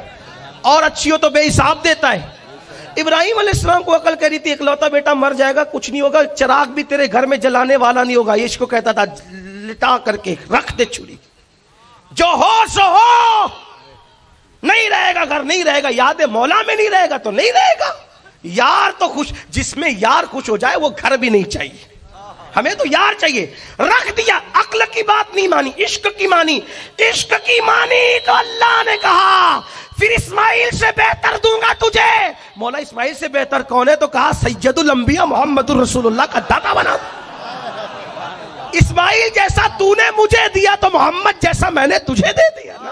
A: اور اچھی ہو تو بے حساب دیتا ہے. ابراہیم علیہ السلام کو عقل کہہ رہی تھی ایک لوتا بیٹا مر جائے گا, کچھ نہیں ہوگا, چراغ بھی تیرے گھر میں جلانے والا نہیں ہوگا. یہ اس کو کہتا تھا لٹا کر کے رکھ دے چھری, جو ہو سو ہو, نہیں رہے گا گھر, نہیں رہے گا یاد مولا میں, نہیں رہے گا تو نہیں رہے گا. یار تو خوش, جس میں یار خوش ہو جائے وہ گھر بھی نہیں چاہیے. ہمیں تو یار چاہیے. رکھ دیا, عقل کی بات نہیں مانی, عشق کی مانی. عشق کی مانی تو اللہ نے کہا پھر اسماعیل سے بہتر دوں گا تجھے. مولا اسماعیل سے بہتر کون ہے, تو کہا سید الانبیاء محمد الرسول اللہ کا دادا بنا. اسماعیل جیسا تو نے مجھے دیا تو محمد جیسا میں نے تجھے دے دیا نا.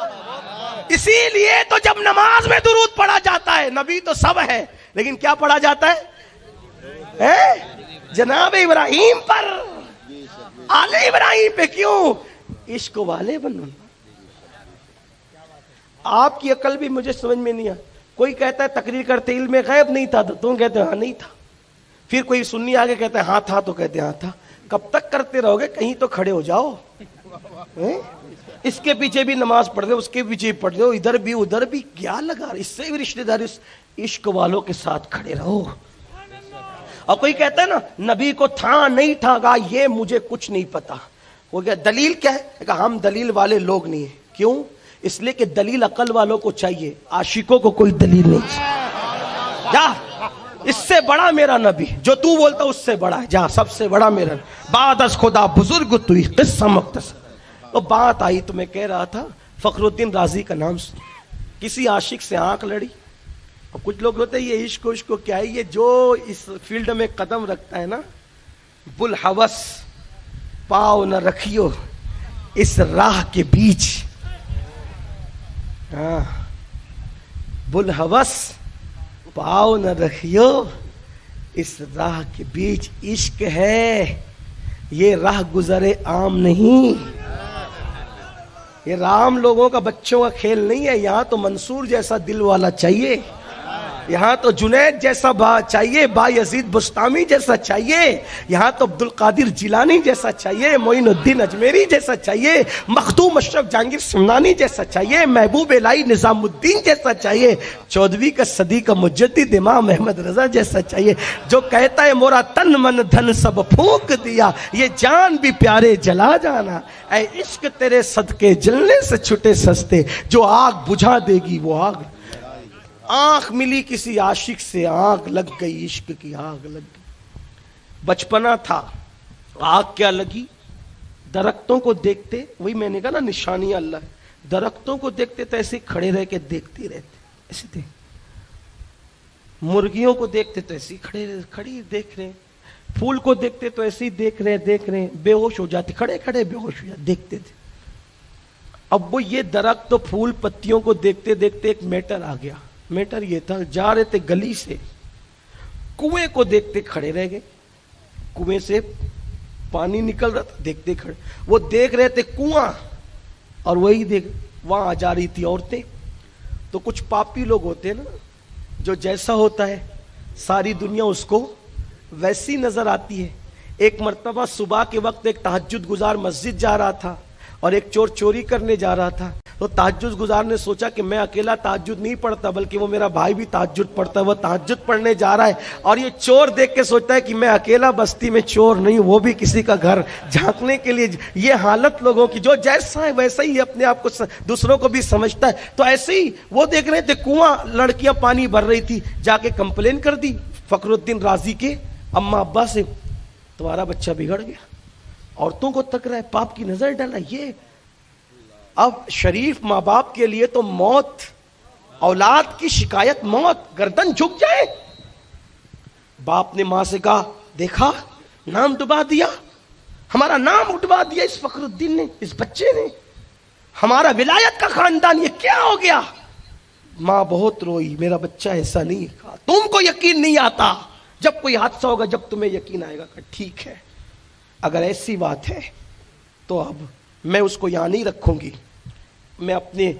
A: اسی لیے تو جب نماز میں درود پڑھا جاتا ہے, نبی تو سب ہے لیکن کیا پڑھا جاتا ہے, جناب ابراہیم پر, آل ابراہیم پہ. کیوں؟ عشق والے بنو. آپ کی عقل بھی مجھے سمجھ میں نہیں آ. کوئی کہتا ہے تقریر کرتے علم غیب نہیں تھا، تو تم کہتے ہاں نہیں تھا. پھر کوئی سنی آگے کہتا ہے ہاں تھا، تو کہتے ہاں تھا. کب تک کرتے رہو گے؟ کہیں تو کھڑے ہو جاؤ. اس کے پیچھے بھی نماز پڑھ دو، اس کے پیچھے بھی پڑھ دو، ادھر بھی ادھر بھی، کیا لگا؟ اس سے بھی رشتہ داری. عشق والوں کے ساتھ کھڑے رہو. اور کوئی کہتا ہے نا نبی کو تھا نہیں تھا گا، یہ مجھے کچھ نہیں پتا. وہ کیا دلیل کیا ہے؟ کہ ہم دلیل والے لوگ نہیں ہیں. کیوں؟ اس لیے کہ دلیل عقل والوں کو چاہیے، عاشقوں کو کوئی دلیل نہیں چاہیے. جا، اس سے بڑا میرا نبی، جو تو بولتا اس سے بڑا ہے. جا، سب سے بڑا میرا بعد از خدا بزرگ توئی قصہ مختصر. تو بات آئی تو میں کہہ رہا تھا فخر الدین رازی کا نام سے کسی عاشق سے آنکھ لڑی. اور کچھ لوگ ہوتے ہیں یہ عشق عشق کو کیا ہے، یہ جو اس فیلڈ میں قدم رکھتا ہے نا، بلحوث پاؤ نہ رکھیو اس راہ کے بیچ. ہاں، بلحوث پاؤ نہ رکھیو اس راہ کے بیچ. عشق ہے یہ راہ گزرے عام نہیں، یہ رام لوگوں کا بچوں کا کھیل نہیں ہے. یہاں تو منصور جیسا دل والا چاہیے، یہاں تو جنید جیسا چاہیے، با یزید بستامی جیسا چاہیے، یہاں تو عبد القادر جیلانی جیسا چاہیے، معین الدین اجمیری جیسا چاہیے، مخدوم اشرف جہانگیر سمنانی جیسا چاہیے، محبوب الہی نظام الدین جیسا چاہیے، 14ویں کا صدی کا مجدد امام احمد رضا جیسا چاہیے، جو کہتا ہے مورا تن من دھن سب پھونک دیا، یہ جان بھی پیارے جلا جانا، اے عشق تیرے صدقے جلنے سے چھٹے سستے، جو آگ بجھا دے گی وہ آگ. آنکھ ملی کسی عاشق سے، آگ لگ گئی، عشق کی آگ لگ گئی. بچپنا تھا، آگ کیا لگی؟ درختوں کو دیکھتے، وہی میں نے کہا نا نشانیاں اللہ ہے. درختوں کو دیکھتے تو ایسے کھڑے رہ کے دیکھتے رہتے، ایسے دیکھ. مرغیوں کو دیکھتے تو ایسے کھڑی دیکھ رہے. پھول کو دیکھتے تو ایسے ہی دیکھ رہے، بے ہوش ہو جاتے، کھڑے کھڑے بے ہوش ہو جاتے، دیکھتے تھے. اب وہ یہ درخت تو پھول پتیوں کو دیکھتے دیکھتے ایک میٹر آ گیا. میٹر یہ تھا، جا رہے تھے گلی سے، کنویں کو دیکھتے کھڑے رہ گئے. کنویں سے پانی نکل رہا تھا، دیکھتے کھڑے. وہ دیکھ رہے تھے کنواں، اور وہی دیکھ وہاں آ جا رہی تھی عورتیں. تو کچھ پاپی لوگ ہوتے ہیں نا، جو جیسا ہوتا ہے ساری دنیا اس کو ویسی نظر آتی ہے. ایک مرتبہ صبح کے وقت ایک تہجد گزار مسجد جا رہا تھا، اور ایک چور چوری کرنے جا رہا تھا. تو تہجد گزار نے سوچا کہ میں اکیلا تہجد نہیں پڑھتا، بلکہ وہ میرا بھائی بھی تہجد پڑھتا ہے، وہ تہجد پڑھنے جا رہا ہے. اور یہ چور دیکھ کے سوچتا ہے کہ میں اکیلا بستی میں چور نہیں، وہ بھی کسی کا گھر جھانکنے کے لیے. یہ حالت لوگوں کی، جو جیسا ہے ویسا ہی اپنے آپ کو دوسروں کو بھی سمجھتا ہے. تو ایسے ہی وہ دیکھ رہے تھے کنواں، لڑکیاں پانی بھر رہی تھی، جا کے کمپلین کر دی فخر الدین رازی کے اماں ابا سے، تمہارا بچہ بگڑ گیا، عورتوں کو تک رہا ہے، پاپ کی نظر ڈالا. یہ اب شریف ماں باپ کے لیے تو موت، اولاد کی شکایت موت، گردن جھک جائے. باپ نے ماں سے کہا دیکھا نام ڈبا دیا، ہمارا نام اٹھوا دیا اس فخر الدین نے، اس بچے نے، ہمارا ولایت کا خاندان، یہ کیا ہو گیا؟ ماں بہت روئی، میرا بچہ ایسا نہیں. کہا تم کو یقین نہیں آتا، جب کوئی حادثہ ہوگا جب تمہیں یقین آئے گا. کہ ٹھیک ہے، اگر ایسی بات ہے تو اب میں اس کو یہاں نہیں رکھوں گی، میں اپنے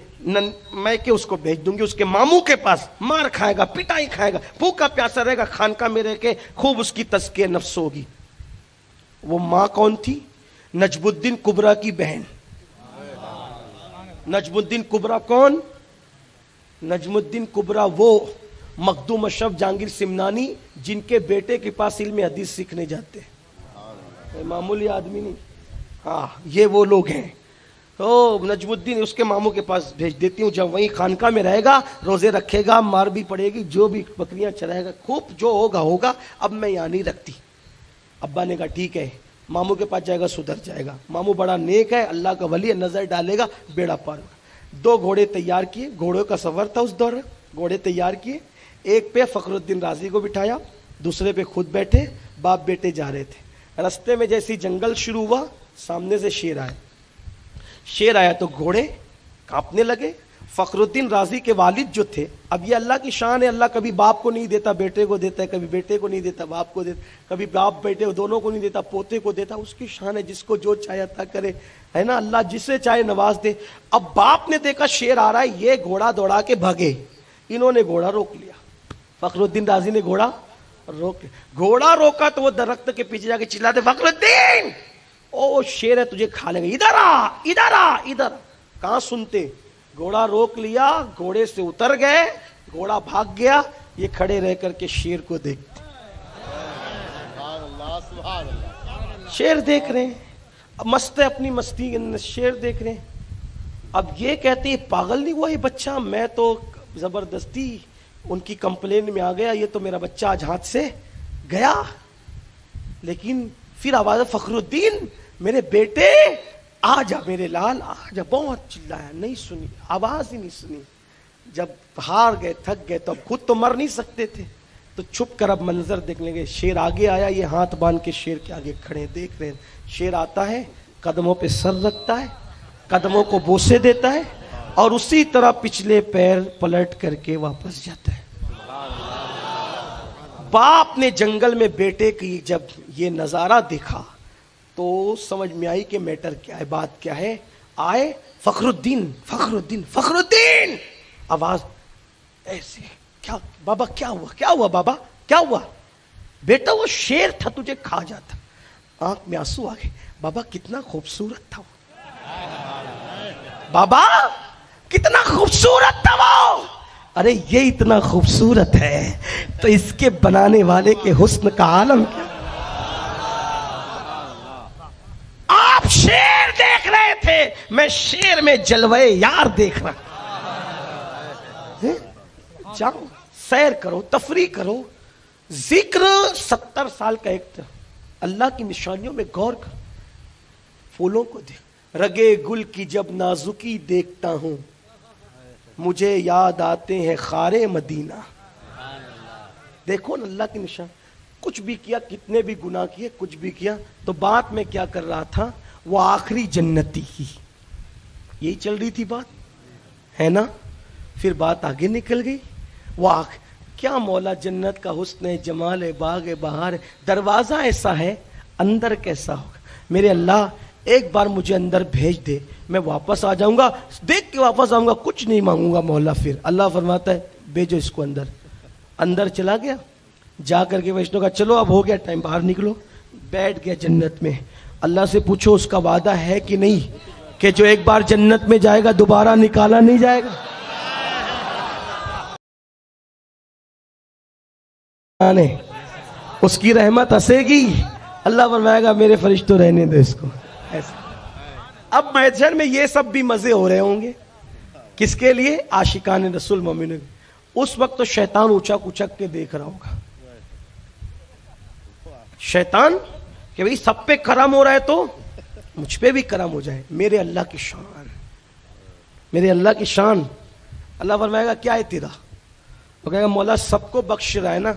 A: میں کہ اس کو بھیج دوں گی اس کے ماموں کے پاس. مار کھائے گا، پٹائی کھائے گا، بھوکا پیاسا رہے گا، خانقاہ میں رہ کے خوب اس کی تزکیہ نفس ہوگی. وہ ماں کون تھی؟ نجم الدین کبریٰ کی بہن. نجم الدین کبریٰ کون؟ نجم الدین کبریٰ وہ مخدوم اشرف جہانگیر سمنانی جن کے بیٹے کے پاس علم حدیث سیکھنے جاتے ہیں. معمولی آدمی نہیں. ہاں، یہ وہ لوگ ہیں. تو نجم الدین اس کے ماموں کے پاس بھیج دیتی ہوں، جب وہیں خانقاہ میں رہے گا، روزے رکھے گا، مار بھی پڑے گی، جو بھی بکریاں چرائے گا، خوب جو ہوگا ہوگا، اب میں یہاں نہیں رکھتی. ابا نے کہا ٹھیک ہے. ماموں کے پاس جائے گا، سدھر جائے گا. ماموں بڑا نیک ہے، اللہ کا ولی ہے، نظر ڈالے گا، بیڑا پار ہوگا. 2 گھوڑے تیار کیے، گھوڑوں کا سفر تھا اس دور. گھوڑے تیار کیے، ایک پہ فخر الدین رازی کو بٹھایا، دوسرے پہ خود بیٹھے. باپ بیٹے جا رہے تھے. رستے میں جیسی جنگل شروع ہوا، سامنے سے شیر آیا. شیر آیا تو گھوڑے کانپنے لگے. فخر الدین رازی کے والد جو تھے، اب یہ اللہ کی شان ہے، اللہ کبھی باپ کو نہیں دیتا بیٹے کو دیتا ہے، کبھی بیٹے کو نہیں دیتا باپ کو دیتا، کبھی باپ بیٹے دونوں کو نہیں دیتا، پوتے کو دیتا. اس کی شان ہے، جس کو جو چاہے عطا کرے، ہے نا. اللہ جسے چاہے نواز دے. اب باپ نے دیکھا شیر آ رہا ہے، یہ گھوڑا دوڑا کے بھاگے انہوں نے گھوڑا روک لیا، فخر الدین رازی نے گھوڑا روک لیا. گھوڑا روکا تو وہ درخت کے پیچھے جا کے چلاتے فخر الدین او شیر ہے تجھے کھا لے گا، ادھر آ ادھر آ ادھر. کہاں سنتے، گھوڑا روک لیا، گھوڑے سے اتر گئے، گھوڑا بھاگ گیا، یہ کھڑے رہ کر کے شیر کو دیکھتے، شیر دیکھ رہے ہیں، مست ہے اپنی مستی، شیر دیکھ رہے ہیں. اب یہ کہتے ہیں پاگل نہیں ہوا یہ بچہ، میں تو زبردستی ان کی کمپلین میں آ گیا، یہ تو میرا بچہ آج ہاتھ سے گیا. لیکن پھر آواز فخر الدین میرے بیٹے آ جا، میرے لال آ جا. بہت چلایا، نہیں سنی، آواز ہی نہیں سنی. جب ہار گئے، تھک گئے، تو اب خود تو مر نہیں سکتے تھے، تو چھپ کر اب منظر دیکھ لیں گے. شیر آگے آیا، یہ ہاتھ باندھ کے شیر کے آگے کھڑے دیکھ رہے ہیں. شیر آتا ہے، قدموں پہ سر رکھتا ہے، قدموں کو بوسے دیتا ہے، اور اسی طرح پچھلے پیر پلٹ کر کے واپس جاتا ہے. باپ نے جنگل میں بیٹے کی جب یہ نظارہ دیکھا تو سمجھ میں آئی کہ میٹر کیا ہے، بات کیا ہے. آئے فخر الدین فخر الدین فخر الدین، آواز ایسے، کیا بابا کیا ہوا، کیا ہوا بابا کیا ہوا؟ بیٹا وہ شیر تھا تجھے کھا جاتا. آنکھ میں آنسو آ گئے. بابا کتنا خوبصورت تھا وہ، بابا کتنا خوبصورت تھا وہ. ارے یہ اتنا خوبصورت ہے تو اس کے بنانے والے کے حسن کا عالم کیا. آپ شیر دیکھ رہے تھے، میں شیر میں جلوے یار دیکھ رہا. جاؤ سیر کرو، تفریح کرو، ذکر 70 سال کا ایک تھا. اللہ کی نشانیوں میں غور کر، پھولوں کو دیکھ، رگے گل کی جب نازکی دیکھتا ہوں مجھے یاد آتے ہیں خارے مدینہ. دیکھو نا اللہ کی نشان. کچھ بھی کیا، کتنے بھی گناہ کیے، کچھ بھی کیا، تو بات میں کیا کر رہا تھا، وہ آخری جنتی ہی، یہی چل رہی تھی بات ہے نا. پھر بات آگے نکل گئی. وہ کیا مولا جنت کا حسن ہے، جمال ہے، باغ ہے، بہار ہے، دروازہ ایسا ہے، اندر کیسا ہوگا. میرے اللہ ایک بار مجھے اندر بھیج دے، میں واپس آ جاؤں گا، دیکھ کے واپس آؤں گا، کچھ نہیں مانگوں گا مولا. پھر اللہ فرماتا ہے بھیجو اس کو اندر. اندر چلا گیا، جا کر کے ویشنو کا چلو اب ہو گیا ٹائم، باہر نکلو. بیٹھ گیا جنت میں. اللہ سے پوچھو اس کا وعدہ ہے کہ نہیں کہ جو ایک بار جنت میں جائے گا دوبارہ نکالا نہیں جائے گا. اس کی رحمت ہنسے گی، اللہ فرمائے گا میرے فرشتوں رہنے دے اس کو. ایسا اب محشر میں یہ سب بھی مزے ہو رہے ہوں گے، کس کے لیے؟ عاشقان رسول مومنین. اس وقت تو شیطان اچک اچک کے دیکھ رہا ہوگا. شیطان کہ بھئی سب پہ کرم ہو رہا ہے تو مجھ پہ بھی کرم ہو جائے. میرے اللہ کی شان، میرے اللہ کی شان. اللہ فرمائے گا کیا ہے تیرا؟ وہ کہے گا مولا سب کو بخش رہا ہے نا،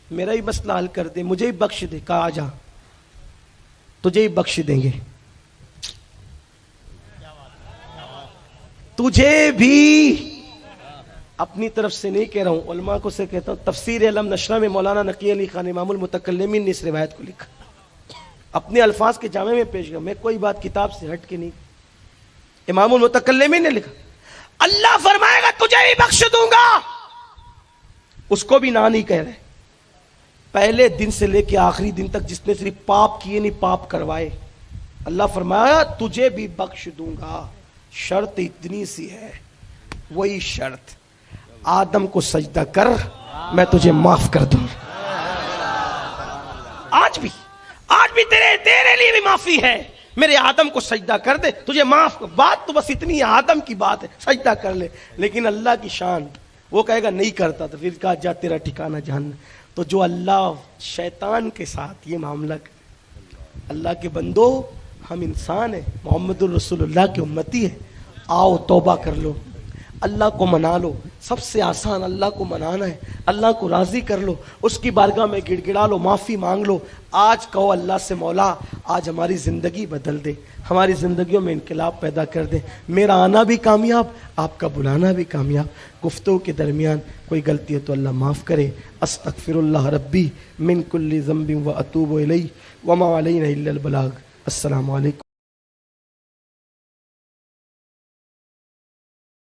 A: میرا ہی مسئلہ حل کر دے، مجھے ہی بخش دے. کہا آ جا تجھے ہی بخش دیں گے. تجھے بھی اپنی طرف سے نہیں کہہ رہا ہوں، علماء کو سے کہتا ہوں. تفسیر علم نشرہ میں مولانا نقی علی خان امام المتکلمین نے اس روایت کو لکھا، اپنے الفاظ کے جامع میں پیش کیا. میں کوئی بات کتاب سے ہٹ کے نہیں، امام المتکلمین نے لکھا. اللہ فرمائے گا تجھے بھی بخش دوں گا. اس کو بھی نہ نہیں کہہ رہے. پہلے دن سے لے کے آخری دن تک جس نے صرف پاپ کیے نہیں پاپ کروائے، اللہ فرمایا تجھے بھی بخش دوں گا. شرط اتنی سی ہے، وہی شرط آدم کو سجدہ کر میں تجھے معاف کر دوں. آج بھی تیرے لیے بھی معافی ہے. میرے آدم کو سجدہ کر دے تجھے معاف. بات تو بس اتنی ہے، آدم کی بات ہے، سجدہ کر لے. لیکن اللہ کی شان، وہ کہے گا نہیں کرتا تو پھر کہا جا تیرا ٹھکانہ جہنم. تو جو اللہ شیطان کے ساتھ یہ معاملہ کرے، اللہ کے بندو ہم انسان ہیں، محمد الرسول اللہ کے امتی ہیں. آؤ توبہ کر لو، اللہ کو منا لو. سب سے آسان اللہ کو منانا ہے. اللہ کو راضی کر لو، اس کی بارگاہ میں گڑ گڑا لو، معافی مانگ لو. آج کہو اللہ سے مولا آج ہماری زندگی بدل دے، ہماری زندگیوں میں انقلاب پیدا کر دے. میرا آنا بھی کامیاب، آپ کا بلانا بھی کامیاب. گفتگو کے درمیان کوئی غلطی ہے تو اللہ معاف کرے. استغفر اللہ ربی من کل ذنب و اتوب الیہ وما علینا الا البلاغ. السلام علیکم.